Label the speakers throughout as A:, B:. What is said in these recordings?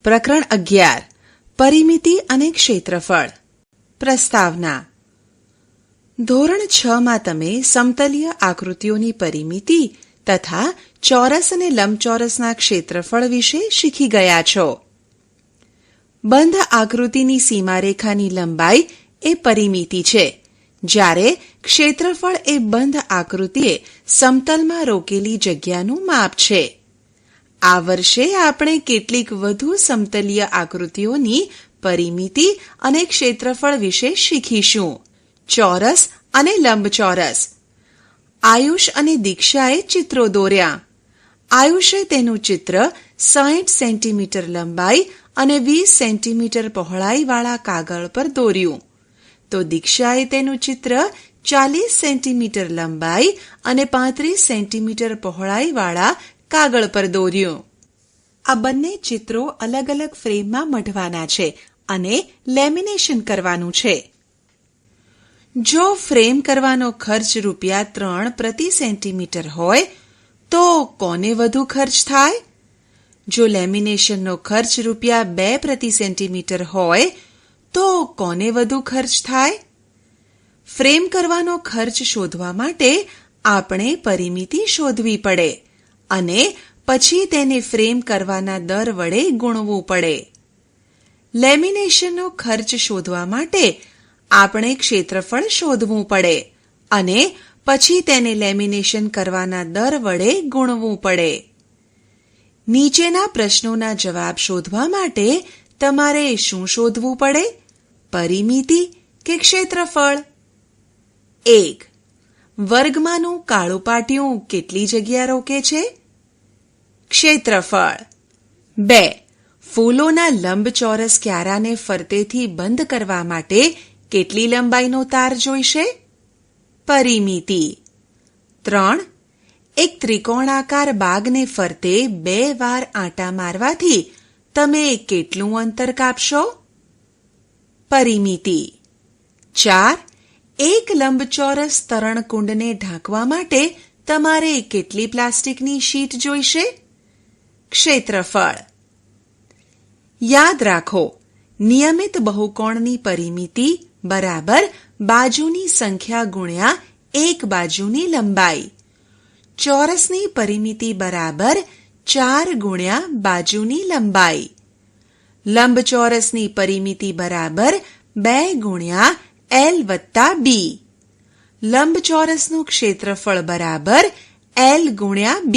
A: પ્રકરણ 11 પરિમિતિ અને ક્ષેત્રફળ. પ્રસ્તાવના. ધોરણ 6 માં તમે સમતલીય આકૃતિઓની પરિમિતિ તથા ચોરસ અને લંબચોરસના ક્ષેત્રફળ વિશે શીખી ગયા છો. બંધ આકૃતિની સીમારેખાની લંબાઈ એ પરિમિતિ છે, જ્યારે ક્ષેત્રફળ એ બંધ આકૃતિએ સમતલમાં રોકેલી જગ્યાનું માપ છે. આ વર્ષે આપણે કેટલીક વધુ સમતલીય આકૃતિઓની પરિમિતિ અને ક્ષેત્રફળ વિશે શીખીશું. ચોરસ અને લંબચોરસ. આયુષ અને દીક્ષાએ ચિત્રો દોર્યા. આયુષે તેનું ચિત્ર 60 સેન્ટીમીટર લંબાઈ અને 20 સેન્ટીમીટર પહોળાઈવાળા કાગળ પર દોર્યું, તો દીક્ષાએ તેનું ચિત્ર 40 સેન્ટીમીટર લંબાઈ અને 35 સેન્ટીમીટર પહોળાઈવાળા કાગળ પર દોર્યું. આ બંને ચિત્રો અલગ અલગ ફ્રેમમાં મઢવાના છે અને લેમિનેશન કરવાનું છે. જો ફ્રેમ કરવાનો ખર્ચ ₹3 પ્રતિ સેન્ટીમીટર હોય તો કોને વધુ ખર્ચ થાય? જો લેમિનેશનનો ખર્ચ ₹2 પ્રતિ સેન્ટીમીટર હોય તો કોને વધુ ખર્ચ થાય? ફ્રેમ કરવાનો ખર્ચ શોધવા માટે આપણે પરિમિતિ શોધવી પડે અને પછી તેને ફ્રેમ કરવાના દર વડે ગુણવું પડે. લેમિનેશનનો ખર્ચ શોધવા માટે આપણે ક્ષેત્રફળ શોધવું પડે અને પછી તેને લેમિનેશન કરવાના દર વડે ગુણવું પડે. નીચેના પ્રશ્નોના જવાબ શોધવા માટે તમારે શું શોધવું પડે? પરિમિતિ કે ક્ષેત્રફળ? 1. વર્ગમાંનું કાળું પાટિયું કેટલી જગ્યા રોકે છે? ક્ષેત્રફળ. 2. ફૂલોના લંબચોરસ ક્યારાને ફરતેથી બંધ કરવા માટે કેટલી લંબાઈનો તાર જોઈશે? પરિમિતિ. 3. એક ત્રિકોણાકાર બાગને ફરતે 2 વાર આંટા મારવાથી તમે કેટલું અંતર કાપશો? પરિમિતિ. 4. એક લંબચોરસ તરણકુંડને ઢાંકવા માટે તમારે કેટલી પ્લાસ્ટિકની શીટ જોઈશે? ક્ષેત્રફળ. યાદ રાખો, નિયમિત બહુકોણની પરિમિતિ બરાબર બાજુની સંખ્યા ગુણ્યા એક બાજુની લંબાઈ. ચોરસની પરિમિતિ બરાબર 4 ગુણ્યા બાજુની લંબાઈ. લંબચોરસની પરિમિતિ બરાબર 2 ગુણ્યા L વત્તા B. લંબચોરસનું ક્ષેત્રફળ બરાબર L ગુણ્યા B.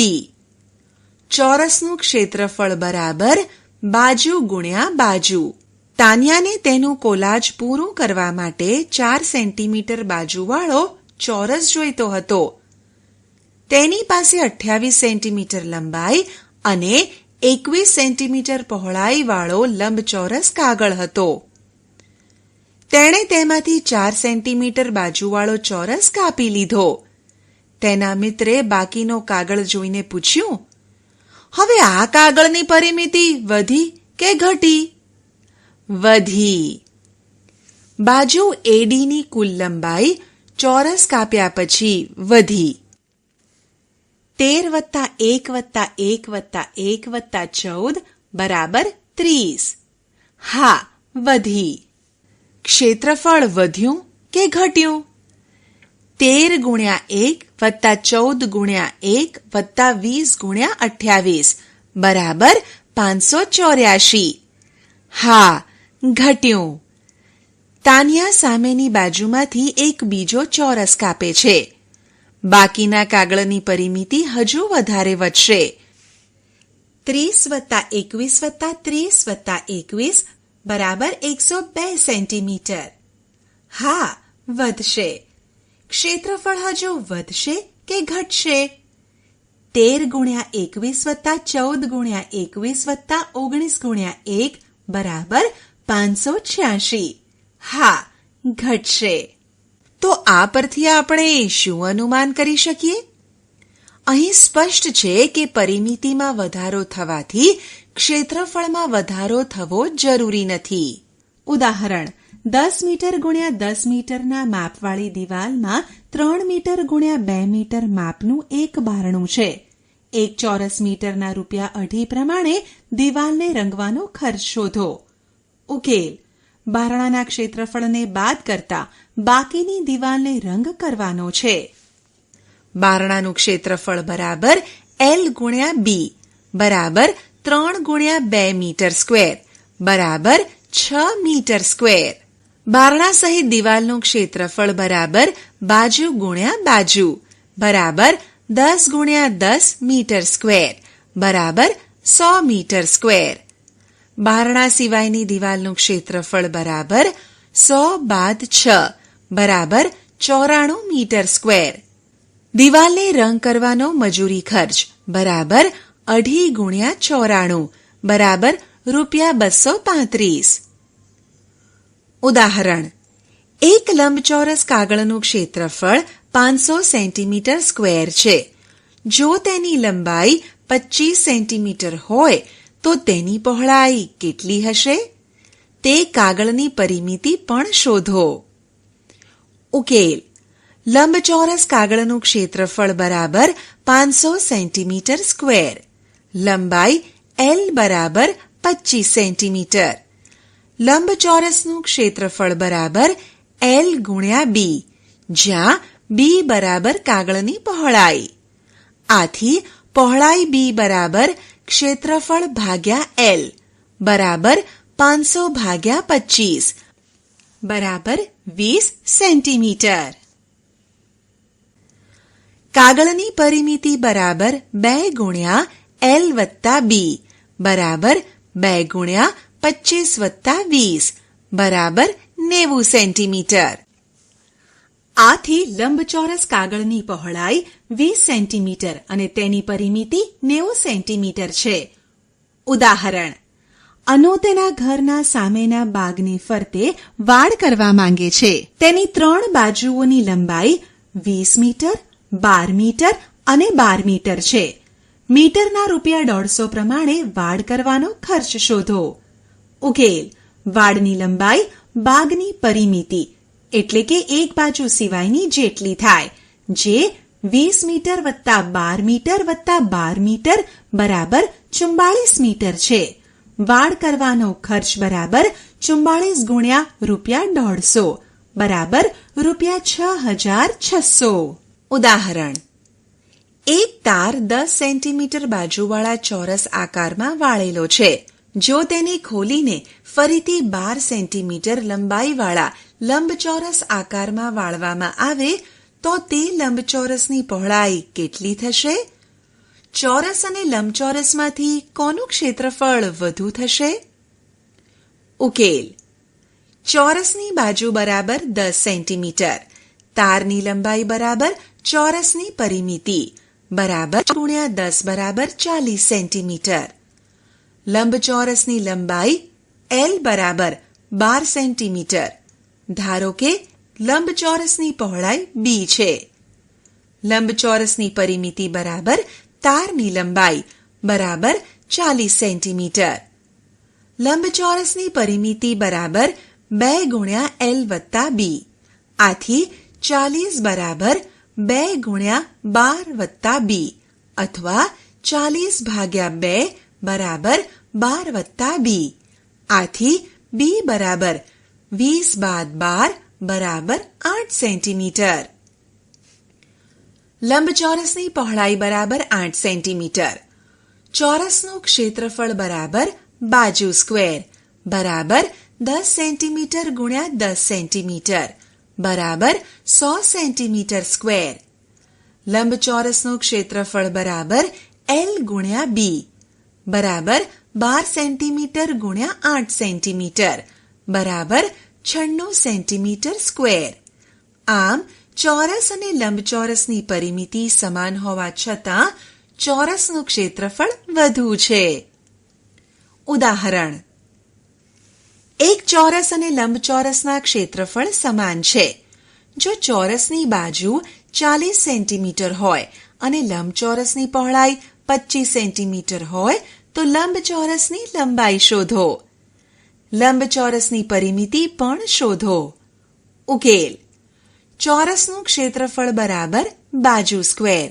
A: ચોરસનું ક્ષેત્રફળ બરાબર બાજુ ગુણ્યા બાજુ. તાન્યાને તેનું કોલાજ પૂરું કરવા માટે 4 સેન્ટીમીટર બાજુવાળો ચોરસ જોઈતો હતો. તેની પાસે 28 સેન્ટીમીટર લંબાઈ અને 21 સેન્ટીમીટર પહોળાઈવાળો લંબચોરસ કાગળ હતો. તેણે તેમાંથી 4 સેન્ટીમીટર બાજુવાળો ચોરસ કાપી લીધો. તેના મિત્રે બાકીનો કાગળ જોઈને પૂછ્યું, હવે આ કાગળની પરિમિતિ વધી કે ઘટી? વધી. બાજુ ADની કુલ લંબાઈ ચોરસ કાપ્યા પછી વધી. 13 + 1 + 1 + 1 + 14 બરાબર 30. હા, વધી. ક્ષેત્રફળ વધ્યું કે ઘટ્યું? 13 ગુણ્યા 1 વત્તા 14 ગુણ્યા 1 વત્તા 20 ગુણ્યા 28 બરાબર 584. હા, ઘટ્યું. તાન્યા સામેની બાજુમાંથી એક બીજો ચોરસ કાપે છે. બાકીના કાગળની પરિમિતિ હજુ વધારે વધશે. 30 + 21 + 30 + 21 બરાબર 102 સેન્ટીમીટર. હા, વધશે. ક્ષેત્રફળ હજુ વધશે કે ઘટશે? 13 ગુણ્યા 21 વત્તા 14 ગુણ્યા 21 વત્તા 19 ગુણ્યા 1 બરાબર 586. હા, ઘટશે. તો આ પરથી આપણે શું અનુમાન કરી શકીએ? અહીં સ્પષ્ટ છે કે પરિમિતિમાં વધારો થવાથી ક્ષેત્રફળમાં વધારો થવો જરૂરી નથી. ઉદાહરણ: 10 મીટર ગુણ્યા 10 મીટરના માપવાળી દિવાલમાં 3 મીટર ગુણ્યા 2 મીટર માપનું એક બારણું છે. એક ચોરસ મીટરના ₹2.50 પ્રમાણે દિવાલને રંગવાનો ખર્ચ શોધો. ઉકેલ: બારણાના ક્ષેત્રફળને બાદ કરતા બાકીની દિવાલને રંગ કરવાનો છે. બારણાનું ક્ષેત્રફળ બરાબર L ગુણ્યા B બરાબર 3 ગુણ્યા 2 મીટર સ્ક્વેર બરાબર 6 મીટર સ્ક્વેર. બારણા સહિત દિવાલનું ક્ષેત્રફળ બરાબર બાજુ ગુણ્યા બાજુ બરાબર 10 ગુણ્યા 10 મીટર સ્ક્વેર બરાબર 100 મીટર સ્ક્વેર. બારણા સિવાયની દિવાલનું ક્ષેત્રફળ બરાબર 100 બાદ 6 બરાબર 94 મીટર સ્ક્વેર. દિવાલને રંગ કરવાનો મજૂરી ખર્ચ બરાબર 2.5 ગુણ્યા 94 બરાબર ₹235. ઉદાહરણ: એક લંબચોરસ કાગળનું ક્ષેત્રફળ 500 સેન્ટીમીટર સ્ક્વેર છે. જો તેની લંબાઈ 25 સેન્ટીમીટર હોય તો તેની પહોળાઈ કેટલી હશે? તે કાગળની પરિમિતિ પણ શોધો. ઉકેલ: લંબચોરસ કાગળનું ક્ષેત્રફળ બરાબર 500 સેન્ટીમીટર સ્ક્વેર. લંબાઈ L બરાબર 25 સેન્ટીમીટર. લંબચોરસનું ક્ષેત્રફળ બરાબર L ગુણ્યા B, જ્યાં B બરાબર કાગળની પહોળાઈ. આથી પહોળાઈ B બરાબર ક્ષેત્રફળ ભાગ્યા L બરાબર 500 ભાગ્યા 25 બરાબર 20 સેન્ટીમીટર. કાગળની પરિમિતિ બરાબર 2 ગુણ્યા L વત્તા B બરાબર 2 ગુણ્યા 25 વત્તા 20 બરાબર 90 સેન્ટીમીટર. આથી લંબચોરસ કાગળની પહોળાઈ 20 સેન્ટીમીટર અને તેની પરિમિતિ 90 સેન્ટીમીટર છે. ઉદાહરણ: અનુ તેના ઘરના સામેના બાગની ફરતે વાડ કરવા માંગે છે. તેની 3 બાજુઓની લંબાઈ 20 મીટર, 12 મીટર અને 12 મીટર છે. મીટરના ₹150 પ્રમાણે વાડ કરવાનો ખર્ચ શોધો. ઉકેલ: વાડની લંબાઈ બાગની પરિમિતિ એટલે કે એક બાજુ સિવાયની જેટલી થાય, જે 20 મીટર વત્તા 12 મીટર વત્તા 12 મીટર બરાબર 44 મીટર છે. વાડ કરવાનો ખર્ચ બરાબર 44 ગુણ્યા ₹150 બરાબર ₹6600. ઉદાહરણ: એક તાર 10 સેન્ટીમીટર બાજુવાળા ચોરસ આકારમાં વાળેલો છે. જો તેને ખોલીને ફરીથી 12 સેન્ટીમીટર લંબાઈવાળા લંબચોરસ આકારમાં વાળવામાં આવે તો તે લંબચોરસની પહોળાઈ કેટલી થશે? ચોરસ અને લંબચોરસમાંથી કોનું ક્ષેત્રફળ વધુ થશે? ઉકેલ: ચોરસની બાજુ બરાબર 10 સેન્ટીમીટર, તારની લંબાઈ બરાબર ચોરસની પરિમિતિ બરાબર ગુણ્યા 10 બરાબર 40 સેન્ટીમીટર. લંબચોરસની લંબાઈ L બરાબર 12 સેન્ટીમીટર. ધારો કે લંબચોરસની પહોળાઈ B છે. લંબચોરસની પરિમિતિ બરાબર તારની લંબાઈ બરાબર 40 સેન્ટીમીટર. લંબચોરસની પરિમિતિ બરાબર 2 ગુણ્યા L વત્તા B. આથી 40 બરાબર 2 ગુણ્યા 12 વત્તા B અથવા 40 ભાગ્યા 2 બરાબર 12 વત્તા B. આથી B બરાબર 20 બાદ 12 બરાબર 8 સેન્ટીમીટર. લંબચોરસની પહોળાઈ બરાબર 8 સેન્ટીમીટર. ચોરસનું ક્ષેત્રફળ બરાબર બાજુ સ્ક્વેર બરાબર 10 સેન્ટીમીટર ગુણ્યા 10 સેન્ટીમીટર બરાબર 100 સેન્ટીમીટર સ્ક્વેર. લંબચોરસનું ક્ષેત્રફળ બરાબર L ગુણ્યા B બરાબર 12 સેન્ટીમીટર ગુણ્યા 8 સેન્ટીમીટર બરાબર 96 સેન્ટીમીટર સ્ક્વેર. આમ ચોરસ અને લંબચોરસની પરિમિતિ સમાન હોવા છતાં ચોરસનું ક્ષેત્રફળ વધુ છે. ઉદાહરણ: એક ચોરસ અને લંબચોરસના ક્ષેત્રફળ સમાન છે. જો ચોરસની બાજુ 40 સેન્ટીમીટર હોય અને લંબચોરસની પહોળાઈ 25 સેન્ટીમીટર હોય તો લંબચોરસની લંબાઈ શોધો. લંબચોરસની પરિમિતિ પણ શોધો. ઉકેલ: ચોરસનું ક્ષેત્રફળ બરાબર બાજુ સ્ક્વેર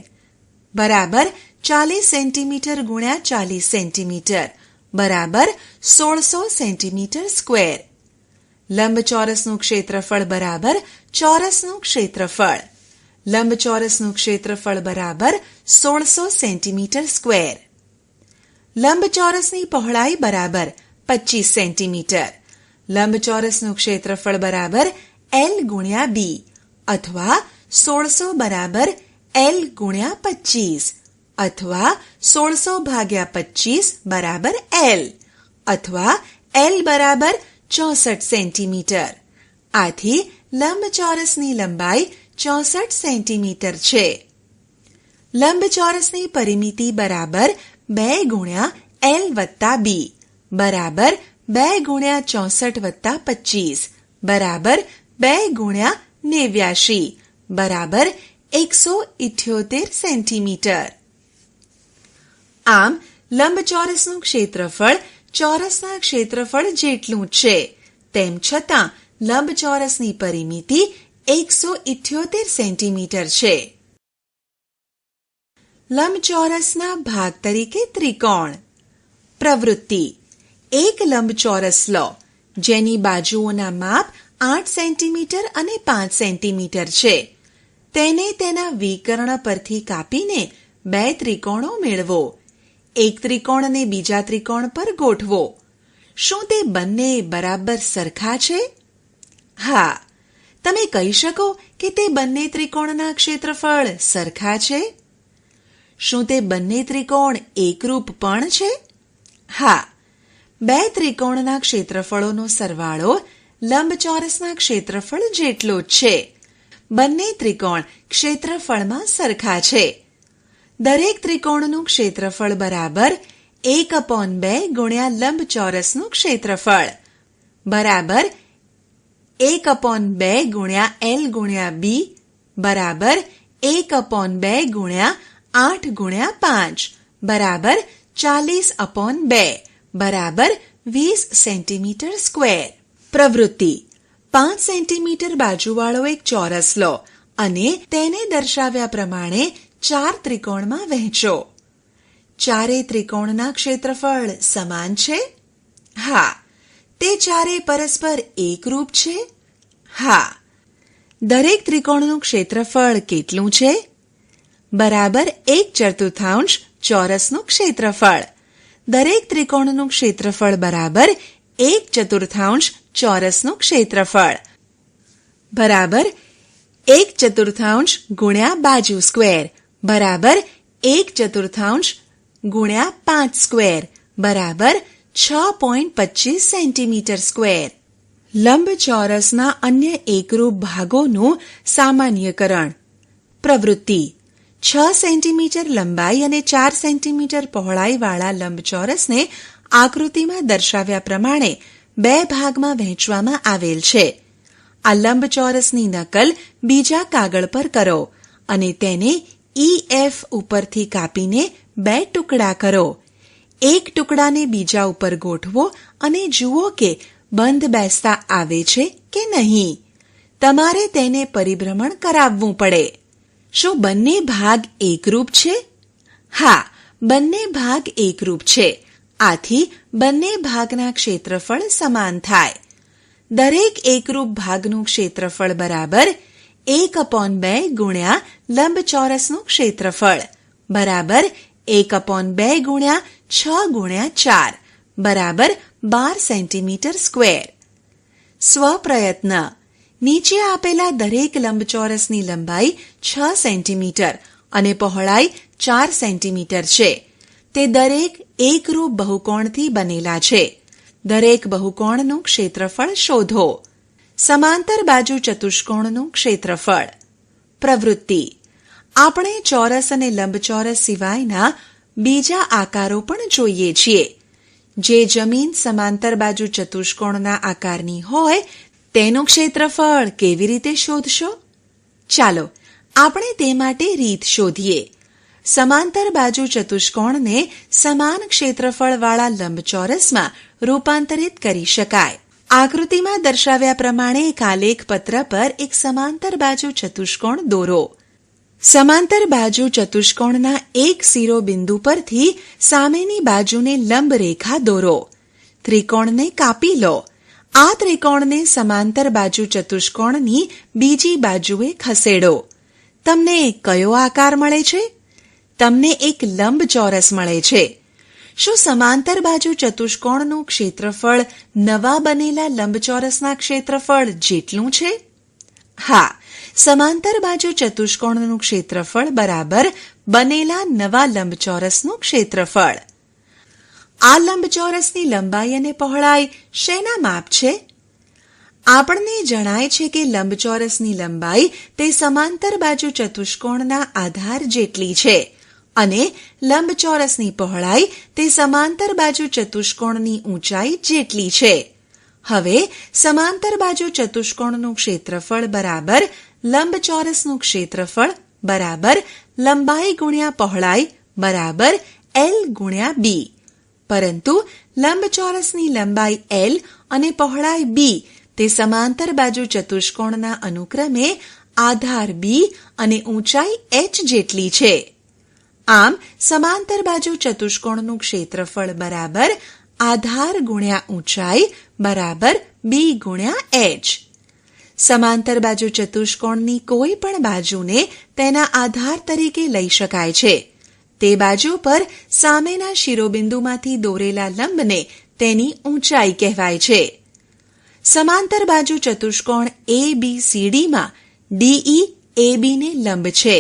A: બરાબર 40 સેન્ટીમીટર ગુણ્યા 40 સેન્ટીમીટર બરાબર 1600 સેન્ટીમીટર સ્ક્વેર. લંબચોરસનું ક્ષેત્રફળ બરાબર ચોરસનું ક્ષેત્રફળ. લંબચોરસનું ક્ષેત્રફળ બરાબર 1600 સેન્ટીમીટર સ્ક્વેર. લંબચોરસની પહોળાઈ બરાબર 25 સેન્ટીમીટર. લંબચોરસનું ક્ષેત્રફળ બરાબર L ગુણ્યા B અથવા 1600 બરાબર L ગુણ્યા 25 અથવા 1600 ભાગ્યા 25 બરાબર L અથવા L બરાબર 64 સેન્ટીમીટર. આથી લંબચોરસની લંબાઈ 64 સેન્ટીમીટર છે. લંબચોરસની પરિમિતિ બરાબર 2 ગુણ્યા L વત્તા B બરાબર 2 ગુણ્યા 64 વત્તા 25 બરાબર 2 ગુણ્યા 89 બરાબર 178 સેન્ટીમીટર. આમ લંબચોરસનું ક્ષેત્રફળ ચોરસના ક્ષેત્રફળ જેટલું છે. તેમ છતાં લંબચોરસની પરિમિતિ 178 સેન્ટીમીટર છે. લંબચોરસના ભાગ તરીકે ત્રિકોણ. પ્રવૃત્તિ. એક લંબચોરસ લો જેની બાજુઓના માપ 8 સેન્ટીમીટર અને 5 સેન્ટીમીટર છે. તેને તેના વિકર્ણ પરથી કાપીને 2 ત્રિકોણો મેળવો. એક ત્રિકોણને બીજા ત્રિકોણ પર ગોઠવો. શું તે બંને બરાબર સરખા છે? હા. તમે કહી શકો કે તે બંને ત્રિકોણના ક્ષેત્રફળ સરખા છે? શું તે બંને ત્રિકોણ એકરૂપ પણ છે? હા. 2 ત્રિકોણના ક્ષેત્રફળોનો સરવાળો લંબચોરસના ક્ષેત્રફળ જેટલો જ છે. બંને ત્રિકોણ ક્ષેત્રફળમાં સરખા છે. દરેક ત્રિકોણનું ક્ષેત્રફળ બરાબર 1/2 ગુણ્યા લંબચોરસનું ક્ષેત્રફળ બરાબર 1/2 ગુણ્યા L ગુણ્યા B બરાબર 1/2 ગુણ્યા 8 ગુણ્યા 5 બરાબર 40/2 બરાબર 20 સેન્ટીમીટર સ્ક્વેર. પ્રવૃત્તિ. 5 સેન્ટીમીટર બાજુવાળો એક ચોરસ લો અને તેને દર્શાવ્યા પ્રમાણે 4 ત્રિકોણમાં વહેંચો. ચારે ત્રિકોણના ક્ષેત્રફળ સમાન છે? હા. તે ચારે પરસ્પર એકરૂપ છે? હા. દરેક ત્રિકોણનું ક્ષેત્રફળ કેટલું છે? બરાબર 1/4 ચોરસનું ક્ષેત્રફળ. દરેક ત્રિકોણનું ક્ષેત્રફળ બરાબર 1/4 ચોરસનું ક્ષેત્રફળ બરાબર 1/4 ગુણ્યા બાજુ સ્ક્વેર બરાબર 1/4 ગુણ્યા 5 સ્ક્વેર બરાબર 6.25 સેન્ટીમીટર સ્ક્વેર. લંબચોરસના અન્ય એકરૂપ ભાગોનું સામાન્યકરણ. પ્રવૃત્તિ. 6 સેન્ટીમીટર લંબાઈ અને 4 સેન્ટીમીટર પહોળાઈવાળા લંબચોરસને આકૃતિમાં દર્શાવ્યા પ્રમાણે 2 ભાગમાં વહેંચવામાં આવેલ છે. આ લંબચોરસની નકલ બીજા કાગળ પર કરો અને તેને EF ઉપરથી કાપીને 2 ટુકડા કરો. એક ટુકડાને બીજા ઉપર ગોઠવો અને જુઓ કે બંધ બેસતા આવે છે કે નહીં. તમારે તેને પરિભ્રમણ કરાવવું પડે. શું બંને ભાગ એકરૂપ છે? હા, બંને ભાગ એકરૂપ છે. આથી બંને ભાગના ક્ષેત્રફળ સમાન થાય. દરેક એકરૂપ ભાગનું ક્ષેત્રફળ બરાબર 1/2 ગુણ્યા લંબચોરસનું ક્ષેત્રફળ બરાબર 1/2 ગુણ્યા 6 ગુણ્યા 4 બરાબર 12 સેન્ટીમીટર સ્ક્વેર. સ્વપ્રયત્ન. નીચે આપેલા દરેક લંબચોરસની લંબાઈ 6 સેન્ટીમીટર અને પહોળાઈ 4 સેન્ટીમીટર છે. તે દરેક એકરૂપ બહુકોણથી બનેલા છે. દરેક બહુકોણનું ક્ષેત્રફળ શોધો. સમાંતર બાજુ ચતુષ્કોણનું ક્ષેત્રફળ. પ્રવૃત્તિ. આપણે ચોરસ અને લંબચોરસ સિવાયના બીજા આકારો પણ જોઈએ છીએ. જે જમીન સમાંતર બાજુ ચતુષ્કોણના આકારની હોય તેનું ક્ષેત્રફળ કેવી રીતે શોધશો? ચાલો આપણે તે માટે રીત શોધીએ. સમાંતર બાજુ ચતુષ્કોણને સમાન ક્ષેત્રફળવાળા લંબચોરસમાં રૂપાંતરિત કરી શકાય. આકૃતિમાં દર્શાવ્યા પ્રમાણે એક આલેખ પત્ર પર એક સમાંતર બાજુ ચતુષ્કોણ દોરો. સમાંતર બાજુ ચતુષ્કોણના એક શિરોબિંદુ પરથી સામેની બાજુને લંબ રેખા દોરો. ત્રિકોણને કાપી લો. આ ત્રિકોણને સમાંતર બાજુ ચતુષ્કોણની બીજી બાજુએ ખસેડો. તમને કયો આકાર મળે છે? તમને એક લંબચોરસ મળે છે. શું સમાંતર બાજુ ચતુષ્કોણનું ક્ષેત્રફળ નવા બનેલા લંબચોરસના ક્ષેત્રફળ જેટલું છે? હા, સમાંતર બાજુ ચતુષ્કોણનું ક્ષેત્રફળ બરાબર બનેલા નવા લંબચોરસનું ક્ષેત્રફળ. આ લંબચોરસની લંબાઈ અને પહોળાઈ શેના માપ છે? આપણને જણાય છે કે લંબચોરસની લંબાઈ તે સમાંતર બાજુ ચતુષ્કોણના આધાર જેટલી છે અને લંબચોરસની પહોળાઈ તે સમાંતર બાજુ ચતુષ્કોણની ઊંચાઈ જેટલી છે. હવે સમાંતર બાજુ ચતુષ્કોણનું ક્ષેત્રફળ બરાબર લંબચોરસનું ક્ષેત્રફળ બરાબર લંબાઈ ગુણ્યા પહોળાઈ બરાબર L ગુણ્યા B. પરંતુ લંબચોરસની લંબાઈ L અને પહોળાઈ B તે સમાંતર બાજુ ચતુષ્કોણના અનુક્રમે આધાર B અને ઊંચાઈ h જેટલી છે. આમ સમાંતર બાજુ ચતુષ્કોણનું ક્ષેત્રફળ બરાબર આધાર ગુણ્યા ઊંચાઈ બરાબર B ગુણ્યા h. સમાંતર બાજુ ચતુષ્કોણની કોઈ પણ બાજુને તેના આધાર તરીકે લઈ શકાય છે. તે બાજુ પર સામેના શિરોબિંદુમાંથી દોરેલા લંબને તેની ઊંચાઈ કહેવાય છે. સમાંતર બાજુ ચતુષ્કોણ ABCDમાં DE AB ને લંબ છે.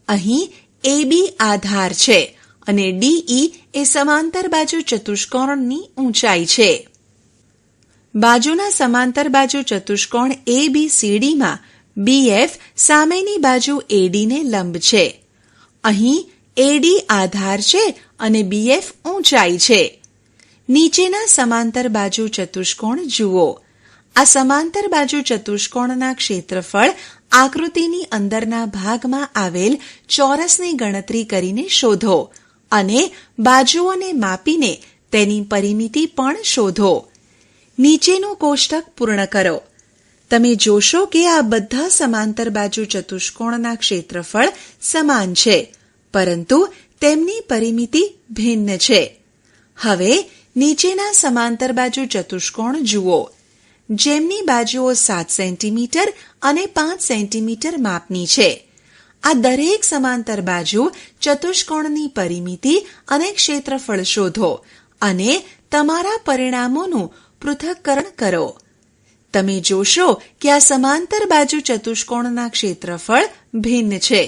A: અહીં AB આધાર છે અને DE એ સમાંતર બાજુ ચતુષ્કોણની ઊંચાઈ છે. બાજુના સમાંતર બાજુ ચતુષ્કોણ ABCDમાં BF સામેની બાજુ AD ને લંબ છે. અહીં AD આધાર છે અને BF ઊંચાઈ છે. નીચેના સમાંતર બાજુ ચતુષ્કોણ જુઓ. આ સમાંતર બાજુ ચતુષ્કોણના ક્ષેત્રફળ આકૃતિની અંદરના ભાગમાં આવેલ ચોરસની ગણતરી કરીને શોધો અને બાજુઓને માપીને તેની પરિમિતિ પણ શોધો. નીચેનું કોષ્ટક પૂર્ણ કરો. તમે જોશો કે આ બધા સમાંતર બાજુ ચતુષ્કોણના ક્ષેત્રફળ સમાન છે, પરંતુ તેમની પરિમિતિ ભિન્ન છે. હવે નીચેના સમાંતર બાજુ ચતુષ્કોણ જુઓ, જેમની બાજુઓ 7 સેન્ટીમીટર અને 5 સેન્ટીમીટર માપની છે. આ દરેક સમાંતર બાજુ ચતુષ્કોણની પરિમિતિ અને ક્ષેત્રફળ શોધો અને તમારા પરિણામોનું પૃથક્કરણ કરો. તમે જોશો કે આ સમાંતર બાજુ ચતુષ્કોણના ક્ષેત્રફળ ભિન્ન છે,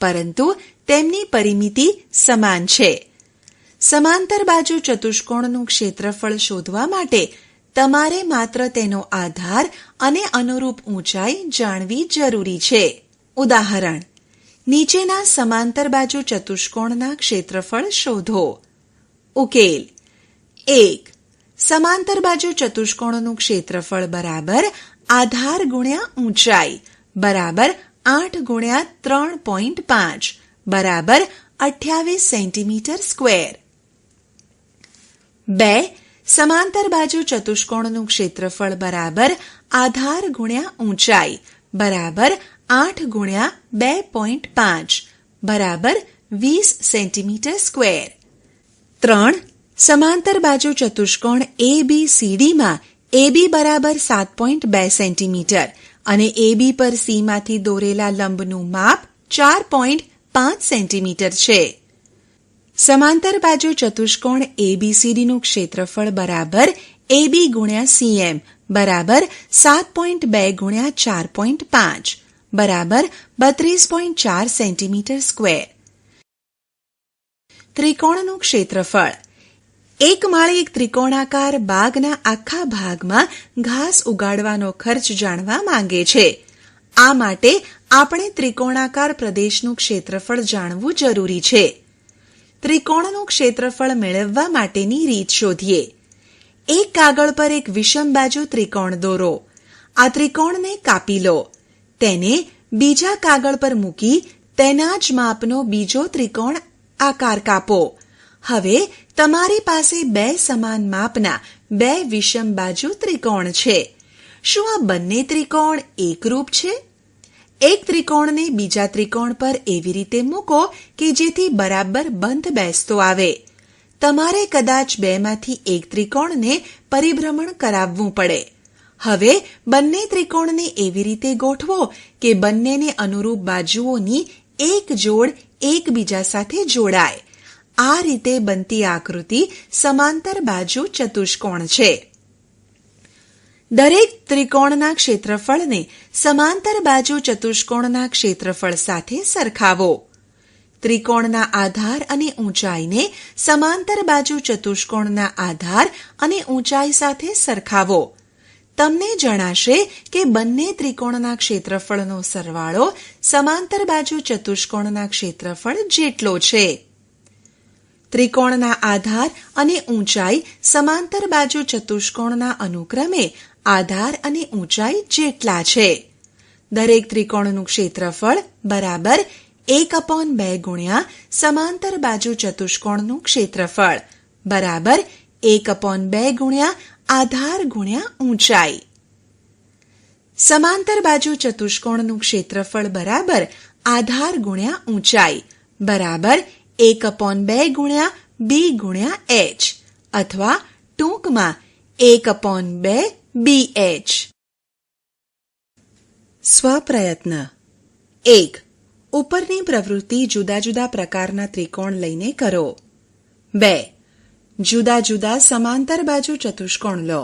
A: પરંતુ તેમની પરિમિતિ સમાન છે. સમાંતર બાજુ ચતુષ્કોણનું ક્ષેત્રફળ શોધવા માટે તમારે માત્ર તેનો આધાર અને અનુરૂપ ઊંચાઈ જાણવી જરૂરી છે. ઉદાહરણ: નીચેના સમાંતર બાજુ ચતુષ્કોણના ક્ષેત્રફળ શોધો. ઉકેલ: 1. સમાંતર બાજુ ચતુષ્કોણનું ક્ષેત્રફળ બરાબર આધાર ગુણ્યા ઊંચાઈ બરાબર 8 ગુણ્યા 3.5 બરાબર 28 સેન્ટીમીટર સ્ક્વેર. 2. સમાંતર બાજુ ચતુષ્કોણનું ક્ષેત્રફળ બરાબર આધાર ગુણ્યા ઊંચાઈ બરાબર 8 ગુણ્યા 2.5 બરાબર 20 સેન્ટીમીટર સ્ક્વેર. 3. સમાંતર બાજુ ચતુષ્કોણ ABCDમાં AB બરાબર 7.2 સેન્ટીમીટર અને AB પર C માંથી દોરેલા લંબનું માપ 4.5 સેન્ટીમીટર છે. સમાંતર બાજુ ચતુષ્કોણ ABCDનું ક્ષેત્રફળ બરાબર AB ગુણ્યા CM બરાબર 7.2 ગુણ્યા 4.5 બરાબર 32.4 સેન્ટીમીટર સ્ક્વેર. ત્રિકોણનું ક્ષેત્રફળ. એક માળી એક ત્રિકોણાકાર બાગના આખા ભાગમાં ઘાસ ઉગાડવાનો ખર્ચ જાણવા માંગે છે. આ માટે આપણે ત્રિકોણાકાર પ્રદેશનું ક્ષેત્રફળ જાણવું જરૂરી છે. ત્રિકોણનું ક્ષેત્રફળ મેળવવા માટેની રીત શોધીએ. એક કાગળ પર એક વિષમ બાજુ ત્રિકોણ દોરો. આ ત્રિકોણને કાપી લો. તેને બીજા કાગળ પર મૂકી તેના જ માપનો બીજો ત્રિકોણ આકાર કાપો. હવે તમારી પાસે 2 સમાન માપના 2 વિષમ બાજુ ત્રિકોણ છે. શું આ બંને ત્રિકોણ એકરૂપ છે? એક ત્રિકોણને બીજા ત્રિકોણ પર એવી રીતે મૂકો કે જેથી બરાબર બંધ બેસતો આવે. તમારે કદાચ બેમાંથી એક ત્રિકોણને પરિભ્રમણ કરાવવું પડે. હવે બંને ત્રિકોણને એવી રીતે ગોઠવો કે બંનેને અનુરૂપ બાજુઓની એક જોડ એકબીજા સાથે જોડાય. આ રીતે બનતી આકૃતિ સમાંતર બાજુ ચતુષ્કોણ છે. દરેક ત્રિકોણના ક્ષેત્રફળને સમાંતર બાજુ ચતુષ્કોણના ક્ષેત્રફળ સાથે સરખાવો. ત્રિકોણના આધાર અને ઊંચાઈને સમાંતર બાજુ ચતુષ્કોણના આધાર અને ઊંચાઈ સાથે સરખાવો. તમને જણાશે કે બંને ત્રિકોણના ક્ષેત્રફળનો સરવાળો સમાંતર બાજુ ચતુષ્કોણના ક્ષેત્રફળ જેટલો છે. ત્રિકોણના આધાર અને ઊંચાઈ સમાંતર બાજુ ચતુષ્કોણના અનુક્રમે આધાર અને ઊંચાઈ જેટલા છે. દરેક ત્રિકોણનું ક્ષેત્રફળ બરાબર 1/2 ગુણ્યા સમાંતર બાજુ ચતુષ્કોણનું ક્ષેત્રફળ બરાબર 1/2 ગુણ્યા આધાર ગુણ્યા ઊંચાઈ. સમાંતર બાજુ ચતુષ્કોણનું ક્ષેત્રફળ બરાબર આધાર ગુણ્યા ઊંચાઈ બરાબર 1/2 ગુણ્યા b ગુણ્યા h અથવા ટૂંકમાં 1/2 bh. સ્વપ્રયત્ન 1. ઉપરની પ્રવૃત્તિ જુદા જુદા પ્રકારના ત્રિકોણ લઈને કરો. 2. જુદા જુદા સમાંતર બાજુ ચતુષ્કોણ લો.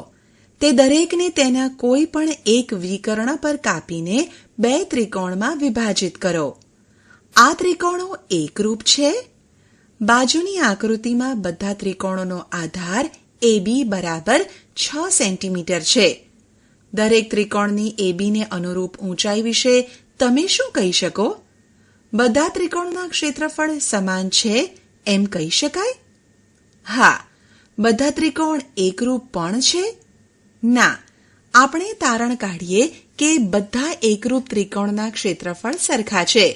A: તે દરેકને તેના કોઈ પણ એક વિકર્ણ પર કાપીને 2 ત્રિકોણમાં વિભાજિત કરો. આ ત્રિકોણો એકરૂપ છે. બાજુની આકૃતિમાં બધા ત્રિકોણોનો આધાર AB બરાબર 6 સેન્ટીમીટર છે. દરેક ત્રિકોણની ABને અનુરૂપ ઊંચાઈ વિશે તમે શું કહી શકો? બધા ત્રિકોણના ક્ષેત્રફળ સમાન છે એમ કહી શકાય? હા. બધા ત્રિકોણ એકરૂપ પણ છે? ના. આપણે તારણ કાઢીએ કે બધા એકરૂપ ત્રિકોણના ક્ષેત્રફળ સરખા છે,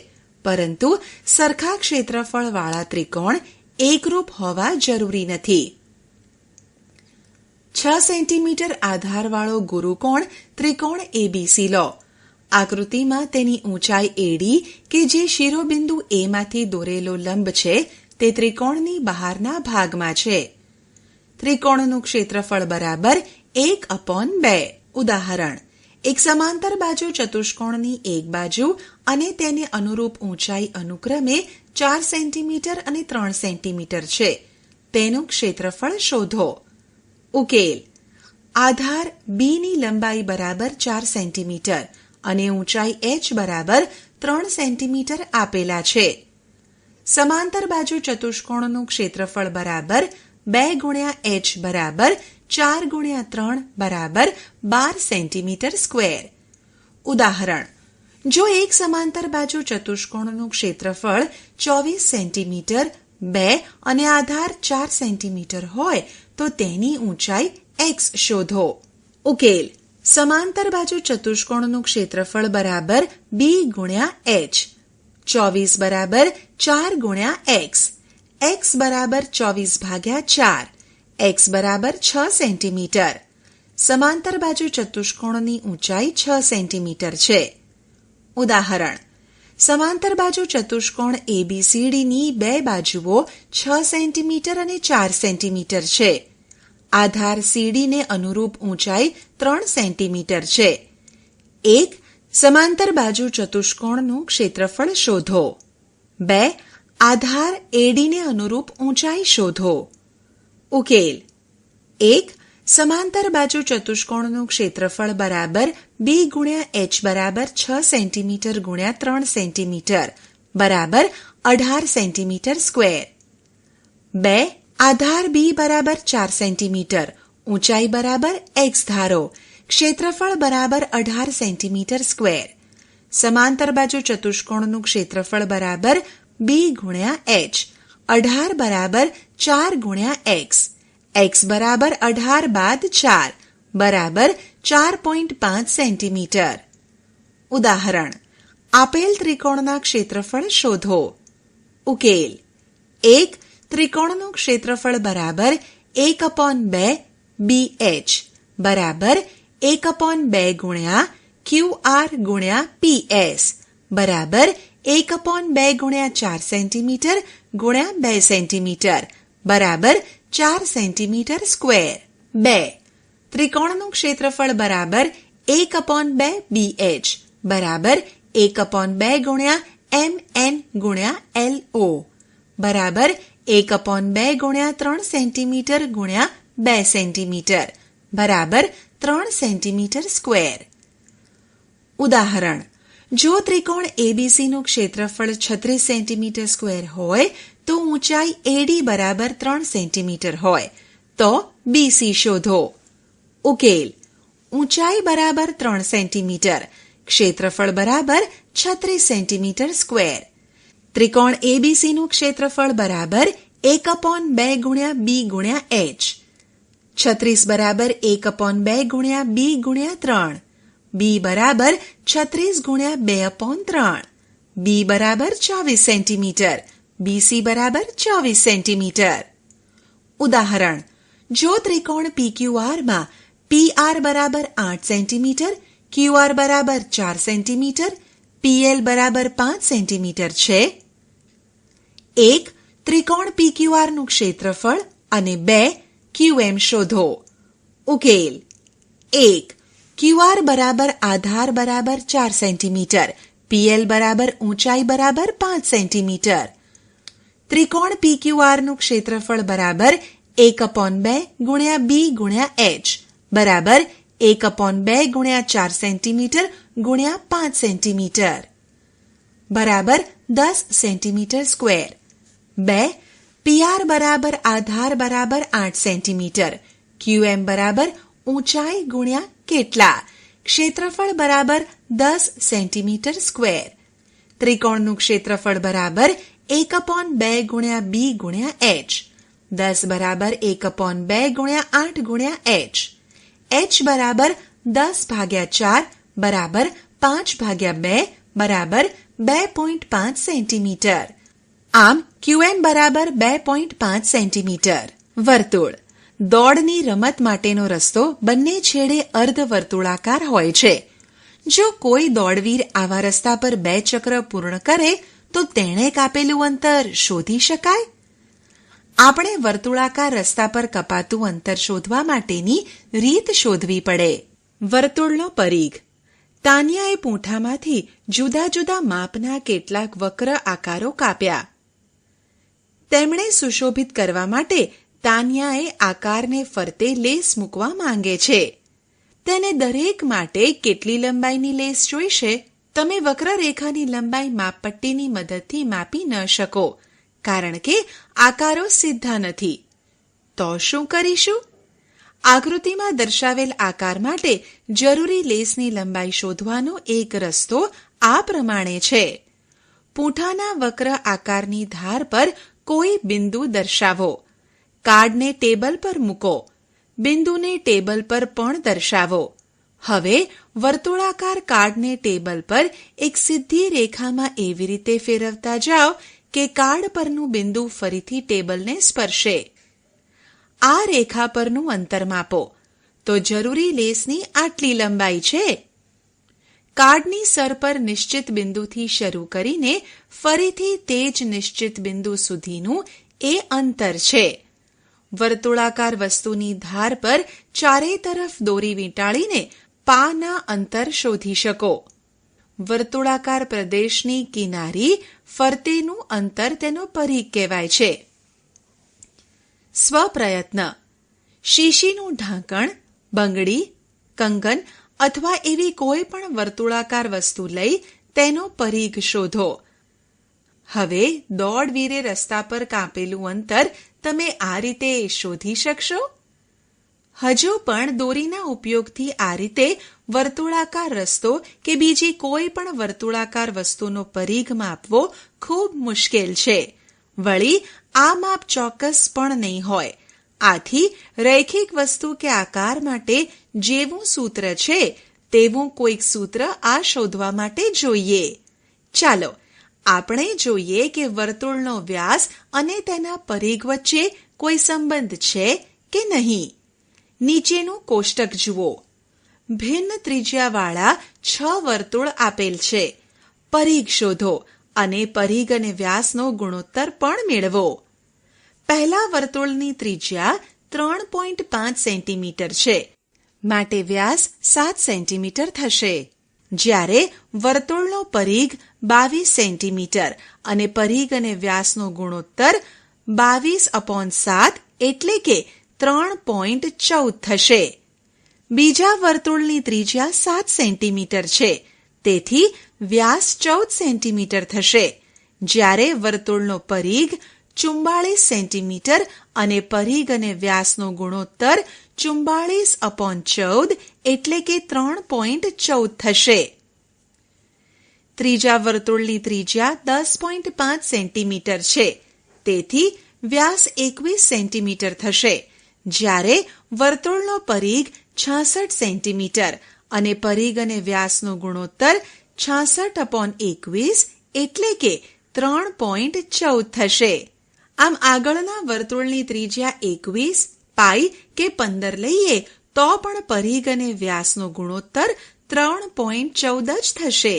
A: પરંતુ સરખા ક્ષેત્રફળ વાળા ત્રિકોણ એકરૂપ હોવા જરૂરી નથી. 6 સેન્ટીમીટર આધારવાળો ગુરુકોણ ત્રિકોણ ABC લો. આકૃતિમાં તેની ઊંચાઈ AD કે જે શિરોબિંદુ A માંથી દોરેલો લંબ છે તે ત્રિકોણની બહારના ભાગમાં છે. ત્રિકોણનું ક્ષેત્રફળ બરાબર 1/2. ઉદાહરણ: એક સમાંતર બાજુ ચતુષ્કોણની એક બાજુ અને તેને અનુરૂપ ઊંચાઈ અનુક્રમે 4 સેન્ટીમીટર અને 3 સેન્ટીમીટર છે. તેનું ક્ષેત્રફળ શોધો. ઉકેલ: આધાર B ની લંબાઈ બરાબર 4 સેન્ટીમીટર અને ઊંચાઈ h બરાબર 3 સેન્ટીમીટર આપેલા છે. સમાંતર બાજુ ચતુષ્કોણનું ક્ષેત્રફળ બરાબર 2 ગુણ્યા h બરાબર 4 ગુણ્યા 3 બરાબર 12 સેન્ટીમીટર સ્ક્વેર. ઉદાહરણ: જો એક સમાંતર બાજુ ચતુષ્કોણનું ક્ષેત્રફળ 24 સેન્ટીમીટર 2 અને આધાર 4 સેન્ટીમીટર હોય તો તેની ઊંચાઈ x શોધો. ઉકેલ: સમાંતર બાજુ ચતુષ્કોણનું ક્ષેત્રફળ બરાબર b ગુણ્યા h. 24 બરાબર 4 ગુણ્યા x. x બરાબર 24 ભાગ્યા 4. x બરાબર 6 સેન્ટીમીટર. સમાંતર બાજુ ચતુષ્કોણની ઊંચાઈ 6 સેન્ટીમીટર છે. ઉદાહરણ: સમાંતર બાજુ ચતુષ્કોણ ABCDની બે બાજુઓ 6 સેન્ટીમીટર અને 4 સેન્ટીમીટર છે. આધાર CD ને અનુરૂપ ઊંચાઈ 3 સેન્ટીમીટર છે. 1. સમાંતર બાજુ ચતુષ્કોણનું ક્ષેત્રફળ શોધો. 2. આધાર AD ને અનુરૂપ ઊંચાઈ શોધો. ઉકેલ: 1. સમાંતર બાજુ ચતુષ્કોણનું ક્ષેત્રફળ બરાબર b ગુણ્યા h બરાબર 6 સેન્ટીમીટર ગુણ્યા 3 સેન્ટીમીટર બરાબર 18 સેન્ટીમીટર સ્ક્વેર. 2. આધાર B બરાબર 4 સેન્ટીમીટર, ઊંચાઈ બરાબર x ધારો, ક્ષેત્રફળ બરાબર 18 સેન્ટીમીટર સ્ક્વેર. સમાંતર બાજુ ચતુષ્કોણનું ક્ષેત્રફળ બરાબર b ગુણ્યા h. 18 બરાબર 4 ગુણ્યા x. x બરાબર 18 બાદ 4 બરાબર 4.5 સેન્ટીમીટર. ઉદાહરણ: આપેલ ત્રિકોણના ક્ષેત્રફળ શોધો. ઉકેલ: 1. ત્રિકોણનું ક્ષેત્રફળ બરાબર 1/2 BH બરાબર 1/2 ગુણ્યા QR ગુણ્યા PS બરાબર 1/2 ગુણ્યા 4 સેન્ટીમીટર ગુણ્યા 2 સેન્ટીમીટર બરાબર 4 સેન્ટીમીટર સ્ક્વેર. 2. ત્રિકોણનું ક્ષેત્રફળ બરાબર 1/2 BH બરાબર 1/2 ગુણ્યા MN ગુણ્યા LO બરાબર 1/2 ગુણ્યા 3 સેન્ટીમીટર ગુણ્યા 2 સેન્ટીમીટર બરાબર 3 સેન્ટીમીટર સ્ક્વેર. ઉદાહરણ: જો ત્રિકોણ ABCનું ક્ષેત્રફળ 36 સેન્ટીમીટર સ્ક્વેર હોય તો ઊંચાઈ AD બરાબર 3 સેન્ટીમીટર હોય તો BC શોધો. ઉકેલ: ઊંચાઈ બરાબર 3 સેન્ટીમીટર, ક્ષેત્રફળ બરાબર 36 સેન્ટીમીટર સ્ક્વેર. ત્રિકોણ ABCનું ક્ષેત્રફળ બરાબર 1/2 ગુણ્યા B ગુણ્યા H. 36 બરાબર 1/2 ગુણ્યા B ગુણ્યા 3. B બરાબર 36 ગુણ્યા 2/3. B બરાબર 24 સેન્ટીમીટર. BC બરાબર 24 સેન્ટીમીટર. ઉદાહરણ: જો ત્રિકોણ PQR માં PR બરાબર 8 સેન્ટીમીટર, QR બરાબર 4 સેન્ટીમીટર, PL બરાબર 5 સેન્ટીમીટર છે. 1. ત્રિકોણ PQR નું ક્ષેત્રફળ અને 2. QM શોધો. ઉકેલ: 1. QR બરાબર આધાર બરાબર 4 સેન્ટીમીટર, PL બરાબર ઊંચાઈ બરાબર 5 સેન્ટીમીટર. ત્રિકોણ PQR નું ક્ષેત્રફળ બરાબર 1/2 ગુણ્યા B ગુણ્યા H બરાબર 1/2 ગુણ્યા 4 સેન્ટીમીટર ગુણ્યા 5 સેન્ટીમીટર બરાબર 10 સેન્ટીમીટર સ્ક્વેર. 2. PR બરાબર આધાર બરાબર 8 સેન્ટીમીટર, QM બરાબર ઊંચાઈ ગુણ્યા કેટલા, ક્ષેત્રફળ બરાબર 10 સેન્ટીમીટર સ્ક્વેર. ત્રિકોણનું ક્ષેત્રફળ બરાબર 1/2 ગુણ્યા B ગુણ્યા H. 10 બરાબર 1/2 ગુણ્યા 8 ગુણ્યા H. H બરાબર 10/4 બરાબર 5/2 બરાબર 2.5 સેન્ટીમીટર. આમ QM બરાબર 2.5 સેન્ટીમીટર. વર્તુળ: દોડની રમત માટેનો રસ્તો બંને છેડે અર્ધવર્તુળાકાર હોય છે. જો કોઈ દોડવીર આવા રસ્તા પર 2 ચક્ર પૂર્ણ કરે તો તેણે કાપેલું અંતર શોધી શકાય? આપણે વર્તુળાકાર રસ્તા પર કપાતું અંતર શોધવા માટેની રીત શોધવી પડે. વર્તુળનો પરિઘ: તાનિયાએ પૂંઠામાંથી જુદા જુદા માપના કેટલાક વક્ર આકારો કાપ્યા. તેમણે સુશોભિત કરવા માટે તાનિયાએ આકારને ફરતે લેસ મૂકવા માંગે છે. તેને દરેક માટે કેટલી લંબાઈની લેસ જોઈશે? તમે વક્રરેખાની લંબાઈ માપપટ્ટીની મદદથી માપી ન શકો, કારણ કે આકારો સીધા નથી. તો શું કરીશું? આકૃતિમાં દર્શાવેલ આકાર માટે જરૂરી લેસની લંબાઈ શોધવાનો એક રસ્તો આ પ્રમાણે છે. પૂંઠાના વક્ર આકારની ધાર પર કોઈ બિંદુ દર્શાવો. કાર્ડને ટેબલ પર મૂકો. બિંદુને ટેબલ પર પણ દર્શાવો. હવે વર્તુળાકાર કાર્ડને ટેબલ પર એક સીધી રેખામાં એવી રીતે ફેરવતા જાઓ કે કાર્ડ પરનું બિંદુ ફરીથી ટેબલને સ્પર્શે. આ રેખા પરનું અંતર માપો. તો જરૂરી લેસની આટલી લંબાઈ છે. કાર્ડની સર પર નિશ્ચિત બિંદુથી શરૂ કરીને ફરીથી તે જ નિશ્ચિત બિંદુ સુધીનું એ અંતર છે. વર્તુળાકાર વસ્તુની ધાર પર ચારે તરફ દોરી વીંટાળીને પાના અંતર શોધી શકો. વર્તુળાકાર પ્રદેશની કિનારી ફરતેનું અંતર તેનો પરિઘ કહેવાય છે. સ્વપ્રયત્ન: શીશીનું ઢાંકણ, બંગડી, કંગન અથવા એવી કોઈ પણ વર્તુળાકાર વસ્તુ લઈ તેનો પરિઘ શોધો. હવે દોડવીરે રસ્તા પર કાપેલું અંતર તમે આ રીતે શોધી શકશો? હજુ પણ દોરીના ઉપયોગથી આ રીતે વર્તુળાકાર રસ્તો કે બીજી કોઈ પણ વર્તુળાકાર વસ્તુનો પરિઘ માપવો ખૂબ મુશ્કેલ છે. વળી આ માપ ચોક્કસ પણ નહીં હોય. આથી રૈખિક વસ્તુ કે આકાર માટે જેવું સૂત્ર છે તેવું કોઈક સૂત્ર આ શોધવા માટે જોઈએ. ચાલો આપણે જોઈએ કે વર્તુળનો વ્યાસ અને તેના પરિઘ વચ્ચે કોઈ સંબંધ છે કે નહીં. નીચેનું કોષ્ટક જુઓ. ભિન્ન ત્રિજ્યાવાળા 6 વર્તુળ આપેલ છે. પરિઘ શોધો અને પરિઘ અને વ્યાસનો ગુણોત્તર પણ મેળવો. પહેલા વર્તુળની ત્રિજ્યા 3.5 સેન્ટીમીટર છે, માટે વ્યાસ 7 સેન્ટીમીટર થશે. જ્યારે વર્તુળનો પરિઘ 22 સેન્ટીમીટર અને પરિઘ અને વ્યાસનો ગુણોત્તર 22/7 એટલે કે 3.14 થશે. બીજા વર્તુળની ત્રિજ્યા 7 સેન્ટીમીટર છે, તેથી વ્યાસ 14 સેન્ટીમીટર થશે. જ્યારે વર્તુળનો પરિઘ 44 સેન્ટીમીટર અને પરિઘ અને વ્યાસનો ગુણોત્તર 44/14 એટલે કે 3.14 થશે. ત્રીજા વર્તુળની ત્રિજ્યા 10.5 સેન્ટીમીટર છે, તેથી વ્યાસ 21 સેન્ટીમીટર થશે. જ્યારે વર્તુળનો પરિઘ 66 સેન્ટીમીટર અને પરિઘ અને વ્યાસનો ગુણોત્તર 66/21 એટલે કે 3.14 થશે. આમ આગળના વર્તુળની ત્રિજ્યા 21, પાઈ કે 15 લઈએ તો પણ પરિઘ અને વ્યાસનો ગુણોત્તર 3.14 જ થશે.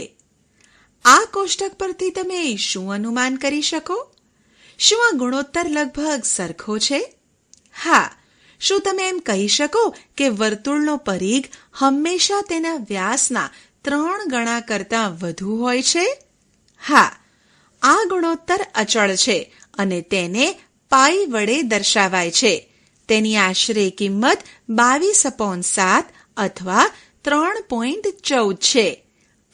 A: આ કોષ્ટક પરથી તમે શું અનુમાન કરી શકો? શું આ ગુણોત્તર લગભગ સરખો છે? હા. શું તમે એમ કહી શકો કે વર્તુળનો પરિઘ હંમેશા તેના વ્યાસના 3 ગણા કરતાં વધુ હોય છે? હા. આ ગુણોત્તર અચળ છે અને તેને પાઈ વડે દર્શાવાય છે. તેની આશરે કિંમત 22/7 અથવા 3.14 છે.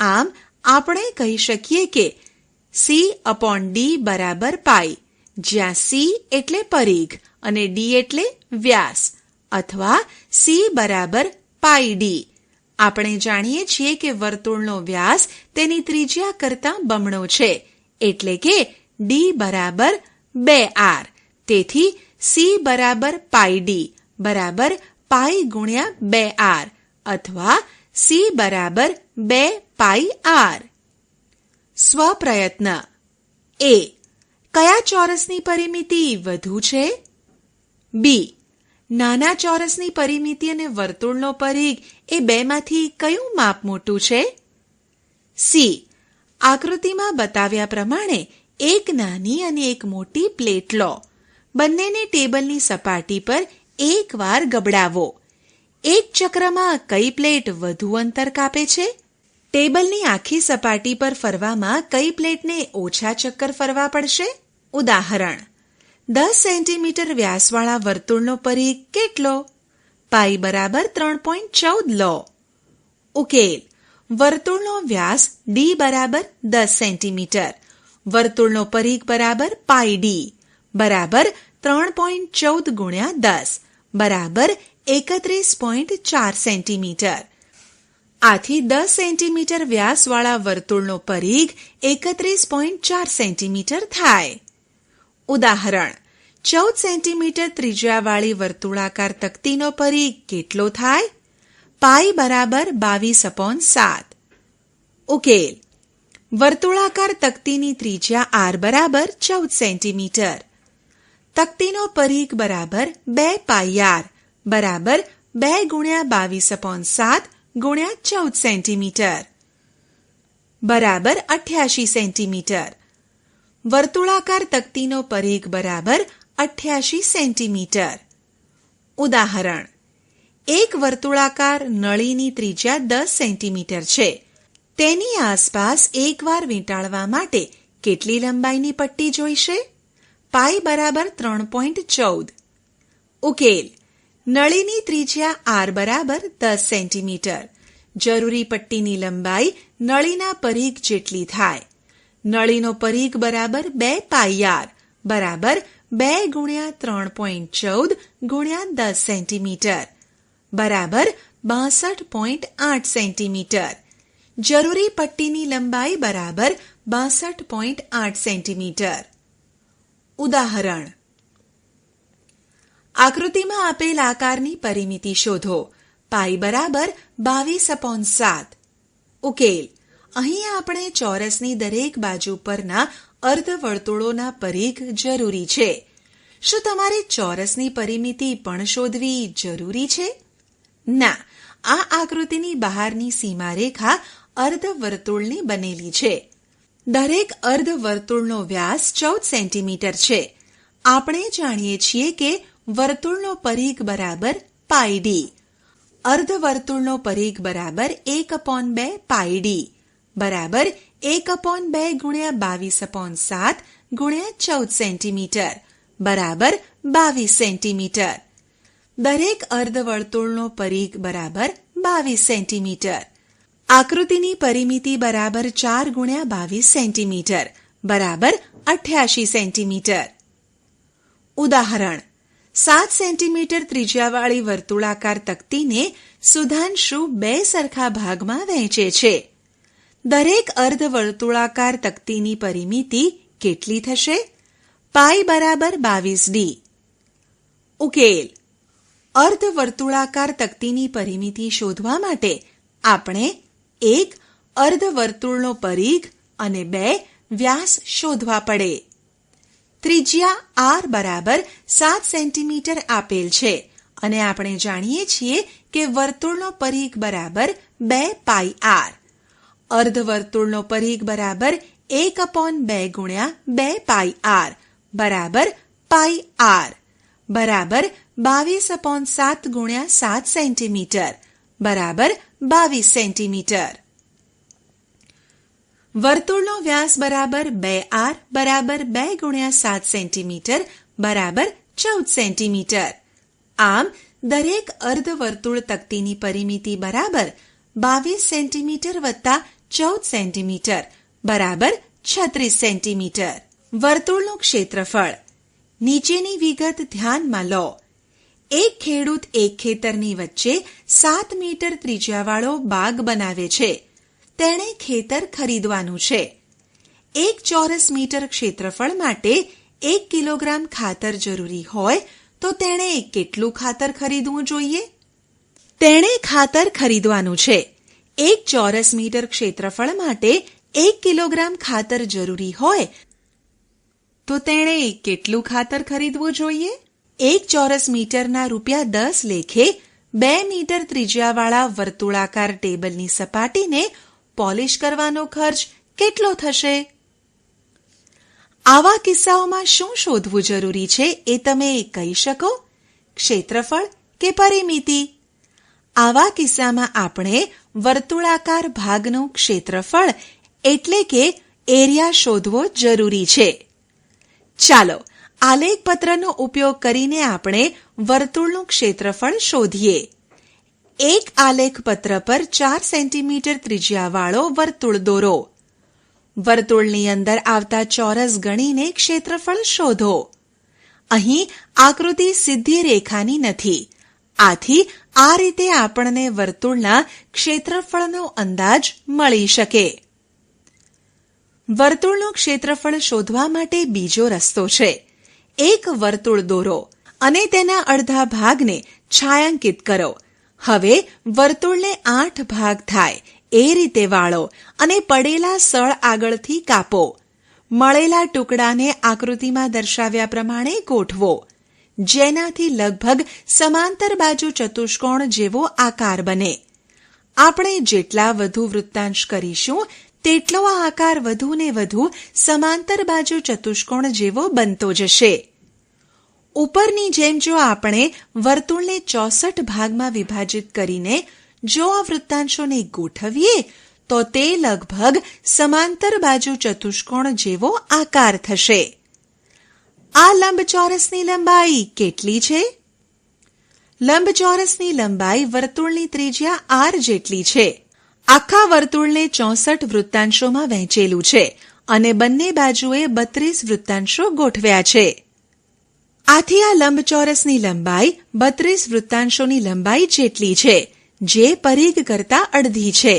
A: આમ આપણે કહી શકીએ કે C/D બરાબર પાઈ, જ્યાં C એટલે પરિઘ અને D એટલે વ્યાસ, અથવા C બરાબર પાઈ D. આપણે જાણીએ છીએ કે વર્તુળનો વ્યાસ તેની ત્રિજ્યા કરતાં બમણો છે, એટલે કે D બરાબર 2R. તેથી C બરાબર પાઈ D બરાબર પાઈ ગુણ્યા 2R અથવા C બરાબર 2 પાઈ R. સ્વપ્રયત્ન. A. કયા ચોરસની પરિમિતિ વધુ છે? B. નાના ચોરસની પરિમિતિ અને વર્તુળનો પરિઘ એ બેમાંથી કયું માપ મોટું છે? C. આકૃતિમાં બતાવ્યા પ્રમાણે એક નાની અને એક મોટી પ્લેટ લો. બંનેને ટેબલની સપાટી પર એકવાર ગબડાવો. એક ચક્રમાં કઈ પ્લેટ વધુ અંતર કાપે છે? ટેબલની આખી સપાટી પર ફરવામાં કઈ પ્લેટને ઓછા ચક્કર ફરવા પડશે? ઉદાહરણ: 10 સેન્ટીમીટર વ્યાસવાળા વર્તુળનો પરિઘ કેટલો? પાઈ બરાબર 3.14 લો. ઉકેલ: વર્તુળનો વ્યાસ D બરાબર 10 સેન્ટીમીટર, વર્તુળનો પરિઘ બરાબર પાઈ D બરાબર 3.14 ગુણ્યા 10 બરાબર 31.4 સેન્ટીમીટર. આથી 10 સેન્ટીમીટર વ્યાસવાળા વર્તુળનો પરિઘ 31.4 સેન્ટીમીટર થાય. ઉદાહરણ: 14 સેન્ટીમીટર ત્રિજ્યાવાળી વર્તુળાકાર તકતીનો પરિઘ કેટલો થાય? પાઈ બરાબર 22/7. ઉકેલ: વર્તુળાકાર તકતીની ત્રિજ્યા R બરાબર 14 સેન્ટીમીટર. તકતીનો પરિઘ બરાબર 2 પાઈ R બરાબર 2 ગુણ્યા 22/7 ગુણ્યા 14 સેન્ટીમીટર બરાબર 88 સેન્ટીમીટર. વર્તુળાકાર તકતીનો પરિઘ બરાબર 88 સેન્ટીમીટર. ઉદાહરણ: એક વર્તુળાકાર નળીની ત્રિજ્યા 10 સેન્ટીમીટર છે. તેની આસપાસ એકવાર વીંટાળવા માટે કેટલી લંબાઈની પટ્ટી જોઈશે? પાઈ બરાબર 3.14. ઉકેલ: નળીની ત્રિજ્યા R બરાબર 10 સેન્ટીમીટર. જરૂરી પટ્ટીની લંબાઈ નળીના પરિઘ જેટલી થાય. નળીનો પરિઘ બરાબર 2 પાઈ R બરાબર 2 ગુણ્યા 3.14 ગુણ્યા 10 સેન્ટીમીટર બરાબર 62.8 સેન્ટીમીટર. જરૂરી પટ્ટીની લંબાઈ બરાબર 62.8 સેન્ટીમીટર. ઉદાહરણ: આકૃતિમાં આપેલ આકારની પરિમિતિ શોધો. પાઈ બરાબર 22/7. ઉકેલ: અહીં આપણે ચોરસની દરેક બાજુ પરના અર્ધવર્તુળોના પરિઘ જરૂરી છે. શું તમારે ચોરસની પરિમિતિ પણ શોધવી જરૂરી છે? ના, આ આકૃતિની બહારની સીમારેખા અર્ધવર્તુળની બનેલી છે. દરેક અર્ધવર્તુળનો વ્યાસ 14 સેન્ટીમીટર છે. આપણે જાણીએ છીએ કે વર્તુળનો પરિઘ બરાબર પાઈ ડી. અર્ધવર્તુળનો પરિઘ બરાબર 1/2 પાઈ ડી બરાબર 1/2 ગુણ્યા 22/7 ગુણ્યા 14 સેન્ટીમીટર બરાબર 22 સેન્ટીમીટર. દરેક અર્ધવર્તુળનો પરિઘ બરાબર 22 સેન્ટીમીટર. આકૃતિની પરિમિતિ બરાબર 4 ગુણ્યા 22 સેન્ટીમીટર બરાબર 88 સેન્ટીમીટર. ઉદાહરણ: 7 સેન્ટીમીટર ત્રિજ્યાવાળી વર્તુળાકાર તક્તીને સુધાંશુ 2 સરખા ભાગમાં વહેંચે છે. દરેક અર્ધવર્તુળાકાર તક્તીની પરિમિતિ કેટલી થશે? પાઈ બરાબર 22d. ઉકેલ: અર્ધવર્તુળાકાર તક્તીની પરિમિતિ શોધવા માટે આપણે 1 અર્ધવર્તુળનો પરિઘ અને 2 વ્યાસ શોધવા પડે. ત્રિજ્યા r બરાબર 7 સેન્ટીમીટર આપેલ છે અને આપણે જાણીએ છીએ કે વર્તુળનો પરિઘ બરાબર 2 પાઈ r. અર્ધવર્તુળનો પરિઘ બરાબર 1/2 ગુણ્યા 2 પાઈ r બરાબર પાઈ r બરાબર 22/7 ગુણ્યા 7 સેન્ટીમીટર બરાબર 22 સેન્ટીમીટર. વર્તુળનો વ્યાસ બરાબર 2r બરાબર 2 ગુણ્યા 7 સેન્ટીમીટર બરાબર 14 સેન્ટીમીટર. આમ દરેક અર્ધવર્તુળ તક્તીની પરિમિતિ બરાબર 22 સેન્ટીમીટર વત્તા 14 સેન્ટીમીટર બરાબર 36 સેન્ટીમીટર. વર્તુળનું ક્ષેત્રફળ. નીચેની વિગત ધ્યાનમાં લો. એક ખેડૂત એક ખેતરની વચ્ચે 7 મીટર ત્રિજ્યાવાળો બાગ બનાવે છે. તેણે ખેતર ખરીદવાનું છે. 1 ચોરસ મીટર ક્ષેત્રફળ માટે 1 કિલોગ્રામ ખાતર જરૂરી હોય તો તેણે કેટલું ખાતર ખરીદવું જોઈએ? તેણે ખાતર ખરીદવાનું છે. 1 ચોરસ મીટર ક્ષેત્રફળ માટે 1 કિલોગ્રામ ખાતર જરૂરી હોય તો તેણે કેટલું ખાતર ખરીદવું જોઈએ? 1 ચોરસ મીટરના ₹10 લેખે 2 મીટર ત્રિજ્યાવાળા વર્તુળાકાર ટેબલની સપાટીને પોલિશ કરવાનો ખર્ચ કેટલો થશે? આવા કિસ્સાઓમાં શું શોધવું જરૂરી છે એ તમે કહી શકો? ક્ષેત્રફળ કે પરિમિતિ? આવા કિસ્સામાં આપણે વર્તુળાકાર ભાગનું ક્ષેત્રફળ એટલે કે એરિયા શોધવો જરૂરી છે. ચાલો આલેખપત્રનો ઉપયોગ કરીને આપણે વર્તુળનું ક્ષેત્રફળ શોધીએ. એક આલેખપત્ર પર 4 સેન્ટીમીટર ત્રિજ્યાવાળો વર્તુળ દોરો. વર્તુળની અંદર આવતા ચોરસ ગણીને ક્ષેત્રફળ શોધો. અહીં આકૃતિ સીધી રેખાની નથી. આથી આ રીતે આપણને વર્તુળના ક્ષેત્રફળનો અંદાજ મળી શકે. વર્તુળનું ક્ષેત્રફળ શોધવા માટે બીજો રસ્તો છે. એક વર્તુળ દોરો અને તેના અડધા ભાગને છાયાંકિત કરો. હવે વર્તુળને 8 ભાગ થાય એ રીતે વાળો અને પડેલા સળ આગળથી કાપો. મળેલા ટુકડાને આકૃતિમાં દર્શાવ્યા પ્રમાણે ગોઠવો, જેનાથી લગભગ સમાંતર બાજુ ચતુષ્કોણ જેવો આકાર બને. આપણે જેટલા વધુ વૃત્તાંશ કરીશું તેટલો આ આકાર વધુ ને વધુ સમાંતર બાજુ ચતુષ્કોણ જેવો બનતો જશે. ઉપરની જેમ જો આપણે વર્તુળને 64 ભાગમાં વિભાજિત કરીને જો આ વૃત્તાંશોને ગોઠવીએ તો તે લગભગ સમાંતર બાજુ ચતુષ્કોણ જેવો આકાર થશે. આ લંબચોરસની લંબાઈ કેટલી છે? લંબચોરસની લંબાઈ વર્તુળની ત્રિજ્યા r જેટલી છે. આખા વર્તુળને 64 વૃત્તાંશોમાં વહેંચેલું છે અને બંને બાજુએ 32 વૃત્તાંશો ગોઠવ્યા છે. આથી આ લંબચોરસની લંબાઈ 32 વૃત્તાંશોની લંબાઈ જેટલી છે, જે પરિઘ કરતા અડધી છે.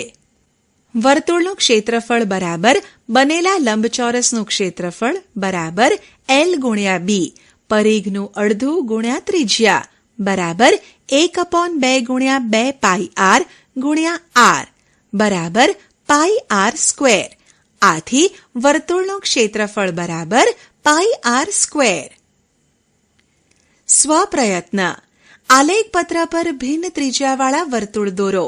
A: વર્તુળનું ક્ષેત્રફળ બરાબર બનેલા લંબચોરસનું ક્ષેત્રફળ બરાબર L ગુણ્યા B, પરિઘનું અડધું ગુણ્યા ત્રિજ્યા બરાબર 1/2 ગુણ્યા 2 પાઈ r ગુણ્યા r બરાબર પાઈ r સ્ક્વેર. આથી વર્તુળનું ક્ષેત્રફળ બરાબર પાઈ r સ્ક્વેર. સ્વપ્રયત્ન. આલેખપત્ર પર ભિન્ન ત્રિજ્યાવાળા વર્તુળ દોરો.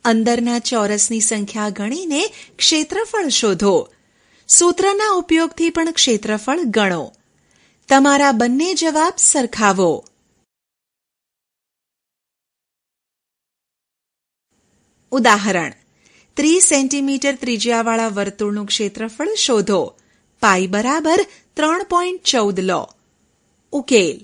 A: અંદરના ચોરસની સંખ્યા ગણીને ક્ષેત્રફળ શોધો. સૂત્રના ઉપયોગથી પણ ક્ષેત્રફળ ગણો. તમારા બંને જવાબ સરખાવો. ઉદાહરણ: 30 સેન્ટીમીટર ત્રિજ્યાવાળા વર્તુળનું ક્ષેત્રફળ શોધો. પાઈ બરાબર 3.14 લો. ઉકેલ: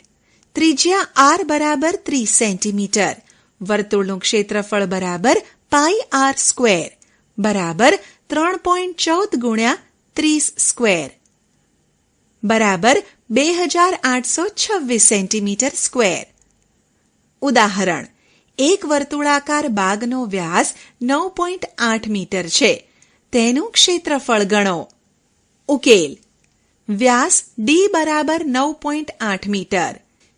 A: ત્રિજ્યા r બરાબર 30 સેન્ટીમીટર, વર્તુળનું ક્ષેત્રફળ બરાબર પાઈ r સ્ક્વેર બરાબર 3.14 ગુણ્યા 30 સ્ક્વેર બરાબર 2826 સેન્ટીમીટર સ્ક્વેર. ઉદાહરણ: એક વર્તુળાકાર બાગનો વ્યાસ 9.8 મીટર છે. તેનું ક્ષેત્રફળ ગણો. ઉકેલ: વ્યાસ d બરાબર 9.8 મીટર,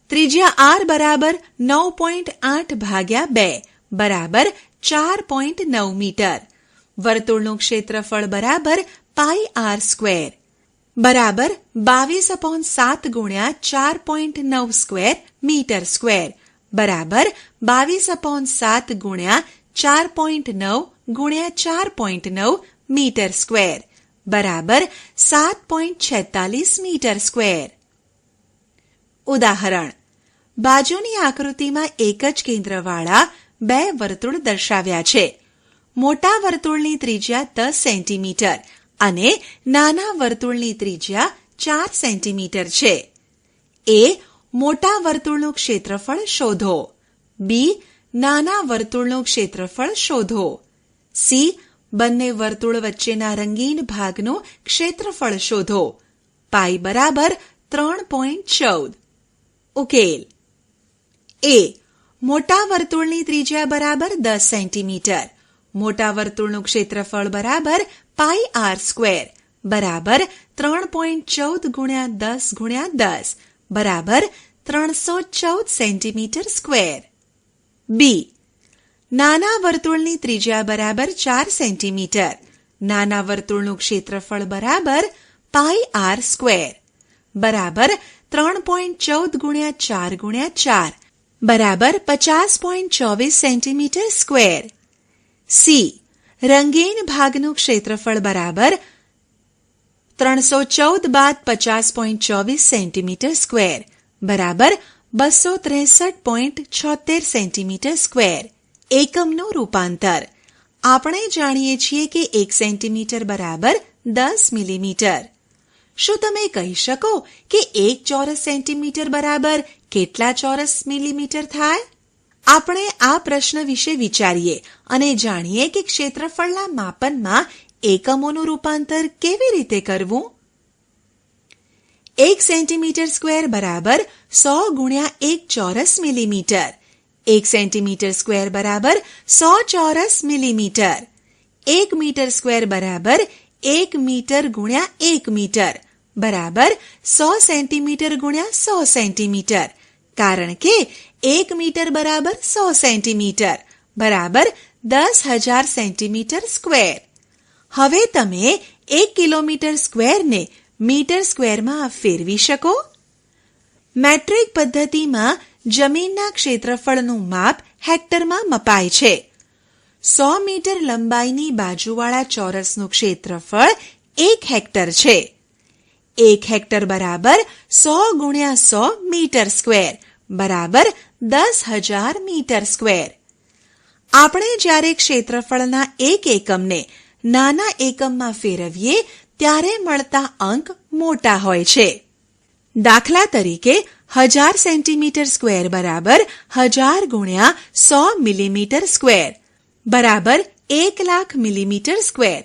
A: ત્રિજ્યા r બરાબર 9.8 ભાગ્યા 2 બરાબર 4.9 મીટર, વર્તુળનું ક્ષેત્રફળ બરાબર પાઈ r સ્ક્વેર બરાબર 22/7 ગુણ્યા 4.9 સ્ક્વેર મીટર સ્ક્વેર બરાબર 22/7 ગુણ્યા 4.9 ગુણ્યા 4.9 મીટર સ્ક્વેર બરાબર 7.46 મીટર સ્ક્વેર. ઉદાહરણ: બાજુની આકૃતિમાં એક જ કેન્દ્રવાળા બે વર્તુળ દર્શાવ્યા છે. મોટા વર્તુળની ત્રિજ્યા 10 સેન્ટીમીટર અને નાના વર્તુળની ત્રિજ્યા 4 સેન્ટીમીટર છે. એ. મોટા વર્તુળનું ક્ષેત્રફળ શોધો. બી. નાના વર્તુળનું ક્ષેત્રફળ શોધો. સી. બંને વર્તુળ વચ્ચેના રંગીન ભાગનું ક્ષેત્રફળ શોધો. પાઈ બરાબર 3.14. ઉકેલ: એ. મોટા વર્તુળની ત્રિજ્યા બરાબર 10 સેન્ટીમીટર, મોટા વર્તુળનું ક્ષેત્રફળ બરાબર પાઈ r સ્ક્વેર બરાબર 3.14 ગુણ્યા 10 ગુણ્યા 10 બરાબર 314 સેન્ટીમીટર સ્ક્વેર. બી. નાના વર્તુળની ત્રિજ્યા બરાબર 4 સેન્ટીમીટર, નાના વર્તુળનું ક્ષેત્રફળ બરાબર પાઈ r સ્ક્વેર બરાબર 3.14 ગુણ્યા 4 ગુણ્યા 4 બરાબર 50.24 સેન્ટીમીટર સ્ક્વેર. સી. રંગીન ભાગનું ક્ષેત્રફળ બરાબર 314 બાદ 50.24 સેન્ટીમીટર સ્ક્વેર બરાબર 263.76 સેન્ટીમીટર સ્ક્વેર. એકમનું રૂપાંતર: આપણે જાણીએ છીએ કે 1 સેન્ટીમીટર બરાબર 10 મિલીમીટર. શું તમે કહી શકો કે 1 ચોરસ સેન્ટીમીટર બરાબર કેટલા ચોરસ મિલીમીટર થાય? આપણે આ પ્રશ્ન વિશે વિચારીએ અને જાણીએ કે ક્ષેત્રફળના માપનમાં એકમોનું રૂપાંતર કેવી રીતે કરવું. 1 સેન્ટીમીટર સ્ક્વેર બરાબર 100 ગુણ્યા 1 ચોરસ મિલીમીટર. 1 સેન્ટીમીટર સ્ક્વેર બરાબર 100 ચોરસ મિલીમીટર. 1 મીટર સ્ક્વેર બરાબર 1 મીટર ગુણ્યા 1 મીટર બરાબર 100 સેન્ટીમીટર ગુણ્યા 100 સેન્ટીમીટર, કારણ કે 1 મીટર બરાબર 100 સેન્ટીમીટર બરાબર 10,000 સેન્ટીમીટર સ્ક્વેર. હવે તમે 1 કિલોમીટર સ્ક્વેરને મીટર સ્ક્વેરમાં ફેરવી શકો. મેટ્રિક પદ્ધતિમાં જમીનના ક્ષેત્રફળનું માપ હેક્ટરમાં મપાય છે. 100 મીટર લંબાઈની બાજુવાળા ચોરસનું ક્ષેત્રફળ 1 હેક્ટર છે. 1 હેક્ટર બરાબર 100 ગુણ્યા 100 મીટર સ્ક્વેર બરાબર 10,000 મીટર સ્ક્વેર. આપણે જ્યારે ક્ષેત્રફળના એક એકમને નાના એકમમાં ફેરવીએ ત્યારે મળતા અંક મોટા હોય છે. દાખલા તરીકે 1000 સેન્ટીમીટર સ્ક્વેર બરાબર 1000 ગુણ્યા 100 મિલીમીટર સ્ક્વેર બરાબર 1,00,000 મિલીમીટર સ્ક્વેર.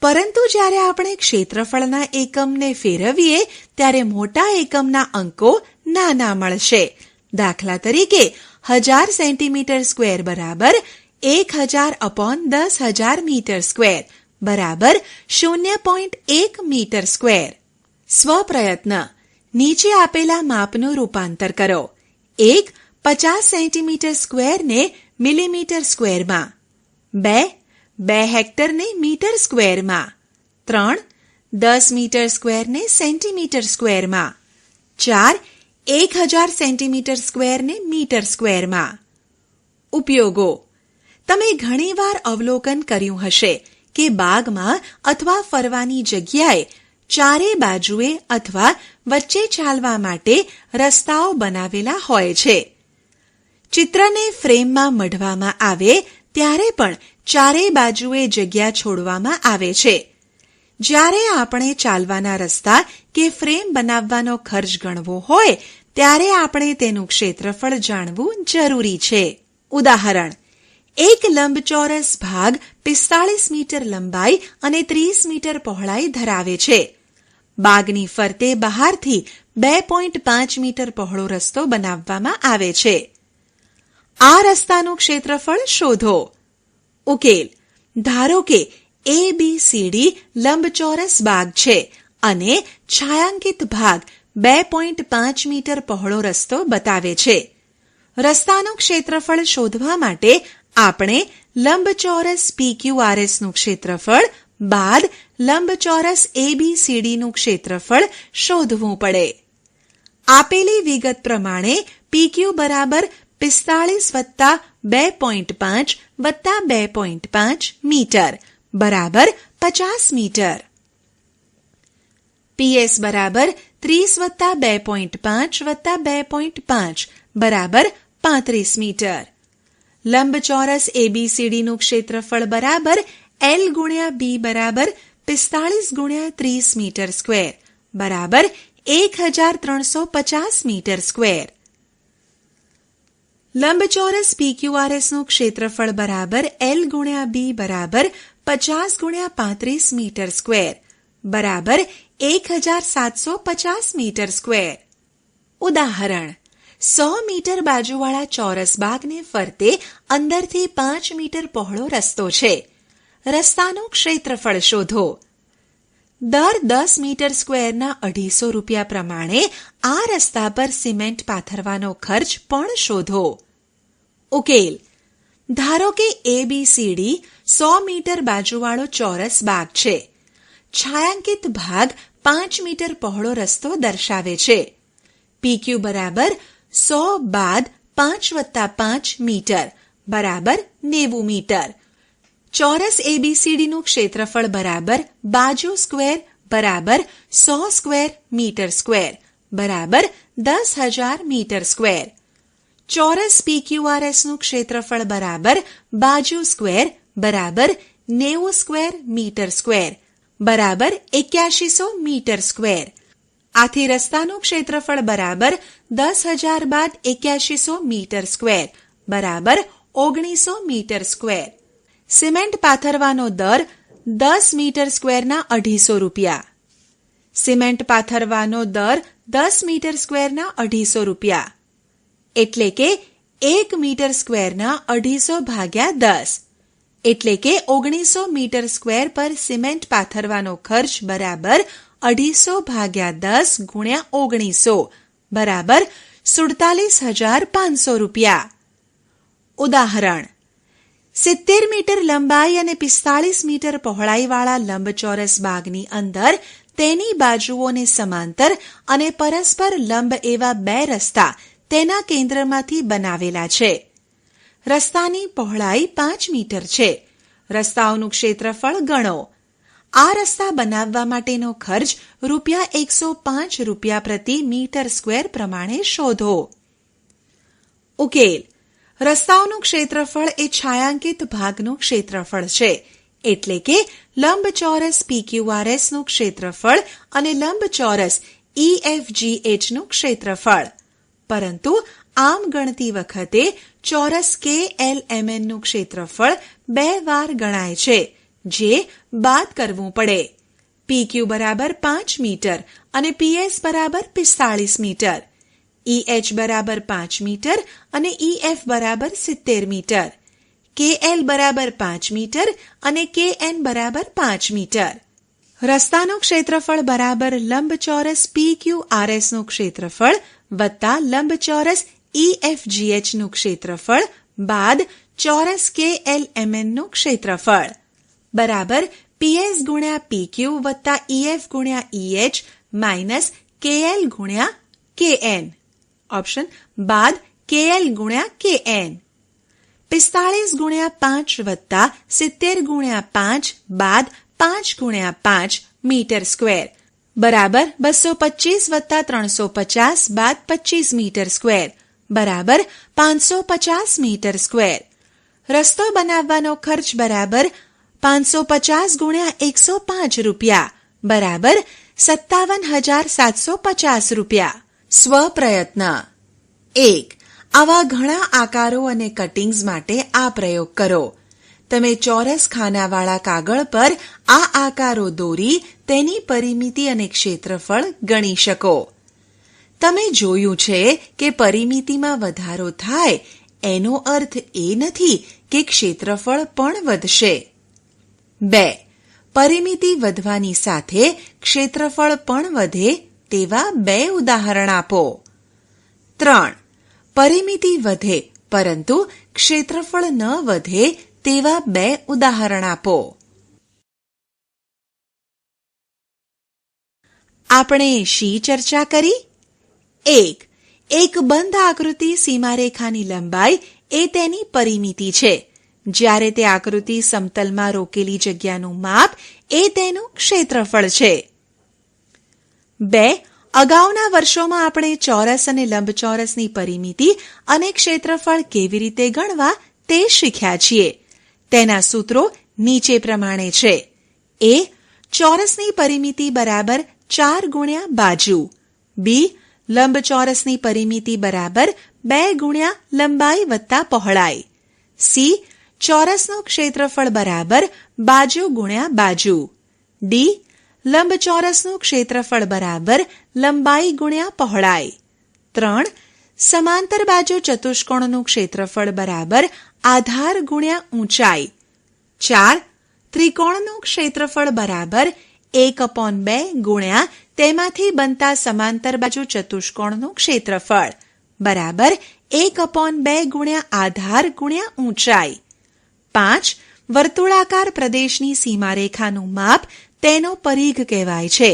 A: પરંતુ જ્યારે આપણે ક્ષેત્રફળના એકમને ફેરવીએ ત્યારે મોટા એકમના અંકો નાના મળશે. દાખલા તરીકે 1000 સેન્ટીમીટર સ્ક્વેર બરાબર 1000/10,000 મીટર સ્ક્વેર બરાબર 0.1 મીટર સ્ક્વેર. સ્વપ્રયત્ન: નીચે આપેલા માપનું રૂપાંતર કરો. 1. 50 સેન્ટીમીટર સ્ક્વેરને મિલીમીટર સ્ક્વેરમાં. 2 હેક્ટરને મીટર સ્ક્વેરમાં. 3. 10 મીટર સ્ક્વેરને સેન્ટીમીટર સ્ક્વેરમાં. 4. 1000 સેન્ટીમીટર સ્ક્વેરને મીટર સ્ક્વેરમાં. ઉપયોગો: તમે ઘણીવાર અવલોકન કર્યું હશે કે બાગમાં અથવા ફરવાની જગ્યાએ ચારે બાજુએ અથવા વચ્ચે ચાલવા માટે રસ્તાઓ બનાવેલા હોય છે. ચિત્રને ફ્રેમમાં મઢવામાં આવે ત્યારે પણ ચારે બાજુએ જગ્યા છોડવામાં આવે છે. જ્યારે આપણે ચાલવાના રસ્તા કે ફ્રેમ બનાવવાનો ખર્ચ ગણવો હોય ત્યારે આપણે તેનું ક્ષેત્રફળ જાણવું જરૂરી છે. ઉદાહરણ: એક લંબચોરસ ભાગ 45 મીટર લંબાઈ અને 30 મીટર પહોળાઈ ધરાવે છે. બાગની ફરતે બહારથી 2.5 મીટર પહોળો રસ્તો બનાવવામાં આવે છે. આ રસ્તાનું ક્ષેત્રફળ શોધો. ઉકેલ: ધારો કે ABCD લંબચોરસ બાગ છે અને છાયાંકિત ભાગ 2.5 મીટર પહોળો રસ્તો બતાવે છે. રસ્તાનું ક્ષેત્રફળ શોધવા માટે આપણે લંબચોરસ PQRS નું ક્ષેત્રફળ બાદ લંબચોરસ ABCD નું ક્ષેત્રફળ શોધવું પડે. આપેલી વિગત પ્રમાણે PQ બરાબર 45 વત્તા 2.5 વત્તા 2.5 મીટર બરાબર 50 મીટર. PS બરાબર 30 વત્તા 2.5 વત્તા 2.5 બરાબર 35 મીટર. લંબચોરસ ABCD નું ક્ષેત્રફળ બરાબર L ગુણ્યા B બરાબર 45 ગુણ્યા 30 મીટર સ્ક્વેર બરાબર 1350 મીટર સ્ક્વેર. લંબચોરસ PQRS નું ક્ષેત્રફળ બરાબર L ગુણ્યા B બરાબર 50 ગુણ્યા 35 મીટર સ્ક્વેર બરાબર 1750 મીટર સ્ક્વેર. ઉદાહરણ: 100 મીટર બાજુવાળા ચોરસ બાગને ફરતે અંદરથી 5 મીટર પહોળો રસ્તો છે. રસ્તાનું ક્ષેત્રફળ શોધો. દર 10 મીટર સ્ક્વેરના 250 રૂપિયા પ્રમાણે આ રસ્તા પર સિમેન્ટ પાથરવાનો ખર્ચ પણ શોધો. ઉકેલ: ધારો કે ABCD 100 મીટર બાજુવાળો ચોરસ બાગ છે. છાયાંકિત ભાગ 5 મીટર પહોળો રસ્તો દર્શાવે છે. PQ બરાબર 100 બાદ 5 વત્તા 5 મીટર બરાબર 90 મીટર. ચોરસ ABCD નું ક્ષેત્રફળ બરાબર બાજુ સ્ક્વેર બરાબર 100 સ્ક્વેર મીટર સ્ક્વેર બરાબર 10,000 મીટર સ્ક્વેર. ચોરસ PQRS નું ક્ષેત્રફળ બરાબર બાજુ સ્ક્વેર બરાબર 90 સ્ક્વેર મીટર સ્ક્વેર બરાબર 8100 મીટર સ્ક્વેર. આથી રસ્તાનું ક્ષેત્રફળ બરાબર 10,000 બાદ 8100 મીટર સ્ક્વેર બરાબર 1900 મીટર સ્ક્વેર. સિમેન્ટ પાથરવાનો દર 10 મીટર સ્ક્વેરના 250 રૂપિયા. સિમેન્ટ પાથરવાનો દર 10 મીટર સ્ક્વેરના 250 રૂપિયા. એટલે કે 1 મીટર સ્ક્વેરના 250 ભાગ્યા 10 એટલે કે 1900 મીટર સ્ક્વેર પર સિમેન્ટ પાથરવાનો ખર્ચ બરાબર 250 ભાગ્યા 10 ગુણ્યા 1900 બરાબર 47,500 રૂપિયા. ઉદાહરણ: 70 મીટર લંબાઈ અને 45 મીટર પહોળાઈવાળા લંબચોરસ બાગની અંદર તેની બાજુઓને સમાંતર અને પરસ્પર લંબ એવા 2 રસ્તા તેના કેન્દ્રમાંથી બનાવેલા છે. રસ્તાની પહોળાઈ 5 મીટર છે. રસ્તાઓનું ક્ષેત્રફળ ગણો. આ રસ્તા બનાવવા માટેનો ખર્ચ ₹105 પ્રતિ મીટર સ્ક્વેર પ્રમાણે શોધો. ઉકેલ: રસ્તાઓનું ક્ષેત્રફળ એ છાયાંકિત ભાગનું ક્ષેત્રફળ છે. એટલે કે લંબચોરસ PQRS નું ક્ષેત્રફળ અને લંબચોરસ EFGH નું ક્ષેત્રફળ. પરંતુ આમ ગણતી વખતે ચોરસ KLMN નું ક્ષેત્રફળ 2 વાર ગણાય છે, જે બાદ કરવું પડે. PQ બરાબર 5 મીટર અને PS બરાબર 45 મીટર. EH બરાબર 5 મીટર અને EF બરાબર 70 મીટર. KL બરાબર 5 મીટર અને KN બરાબર 5 મીટર. રસ્તાનું ક્ષેત્રફળ બરાબર લંબચોરસ PQRS નું ક્ષેત્રફળ વત્તા લંબચોરસ EFGH નું ક્ષેત્રફળ બાદ ચોરસ KLMN નું ક્ષેત્રફળ બરાબર PS ગુણ્યા PQ વત્તા EF ગુણ્યા EH માઇનસ KL ગુણ્યા KN. ઓપ્શન બાદ KL ગુણ્યા KN. 45 ગુણ્યા 5 વત્તા 70 ગુણ્યા 5 બાદ 5 ગુણ્યા 5 મીટર સ્ક્વેર બરાબર 225 વત્તા 350 બાદ 25 મીટર સ્ક્વેર બરાબર 550 મીટર સ્ક્વેર. રસ્તો બનાવવાનો ખર્ચ બરાબર 550 ગુણ્યા 105 રૂપિયા બરાબર 57,750 રૂપિયા. સ્વપ્રયત્ન 1. આવા ઘણા આકારો અને કટિંગ્સ માટે આ પ્રયોગ કરો. તમે ચોરસ ખાનાવાળા કાગળ પર આ આકારો દોરી તેની પરિમિતિ અને ક્ષેત્રફળ ગણી શકો. તમે જોયું છે કે પરિમિતિમાં વધારો થાય એનો અર્થ એ નથી કે ક્ષેત્રફળ પણ વધશે. 2. પરિમિતિ વધવાની સાથે ક્ષેત્રફળ પણ વધે તેવા 2 ઉદાહરણ આપો. 3. પરિમિતિ વધે પરંતુ ક્ષેત્રફળ ન વધે તેવા 2 ઉદાહરણ આપો. આપણે શી ચર્ચા કરી? 1. એક બંધ આકૃતિ સીમારેખાની લંબાઈ એ તેની પરિમિતિ છે, જ્યારે તે આકૃતિ સમતલમાં રોકેલી જગ્યાનું માપ એ તેનું ક્ષેત્રફળ છે. 2. અગાઉના વર્ષોમાં આપણે ચોરસ અને લંબચોરસની પરિમિતિ અને ક્ષેત્રફળ કેવી રીતે ગણવા તે શીખ્યા છીએ. તેના સૂત્રો નીચે પ્રમાણે છે. a. ચોરસની પરિમિતિ બરાબર 4 ગુણ્યા બાજુ. b. લંબચોરસની પરિમિતિ બરાબર 2 ગુણ્યા લંબાઈ વત્તા પહોળાઈ. c. ચોરસનું ક્ષેત્રફળ બરાબર બાજુ ગુણ્યા બાજુ. d. લંબચોરસનું ક્ષેત્રફળ બરાબર લંબાઈ ગુણ્યા પહોળાઈ. 3. સમાંતર બાજુ ચતુષ્કોણનું ક્ષેત્રફળ બરાબર આધાર ગુણ્યા ઊંચાઈ. 4. ત્રિકોણનું ક્ષેત્રફળ બરાબર 1/2 ગુણ્યા તેમાંથી બનતા સમાંતર બાજુ ચતુષ્કોણનું ક્ષેત્રફળ બરાબર 1/2 ગુણ્યા આધાર ગુણ્યા ઊંચાઈ. 5. વર્તુળાકાર પ્રદેશની સીમારેખાનું માપ તેનો પરિઘ કહેવાય છે.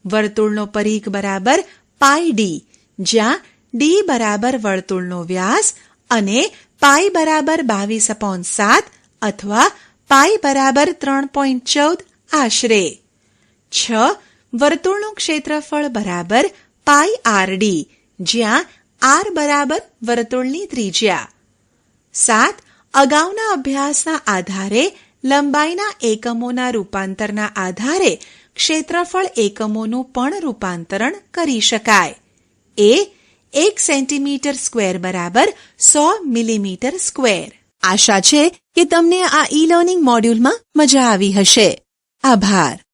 A: વર્તુળનો પરિઘ બરાબર પાઈ ડી, જ્યાં ડી બરાબર વર્તુળનો વ્યાસ અને પાઈ બરાબર 22/7 અથવા પાઈ બરાબર 3.14 આશરે. 6. વર્તુળનું ક્ષેત્રફળ બરાબર પાઈ આર ડી, જ્યાં આર બરાબર વર્તુળની ત્રિજ્યા. 7. અગાઉના અભ્યાસના આધારે લંબાઈના એકમોના રૂપાંતરના આધારે ક્ષેત્રફળ એકમોનું પણ રૂપાંતરણ કરી શકાય. એ 1 સેન્ટીમીટર સ્ક્વેર બરાબર 100 મિલીમીટર સ્ક્વેર. આશા છે કે તમને આ ઈ લર્નિંગ મોડ્યુલમાં મજા આવી હશે. આભાર.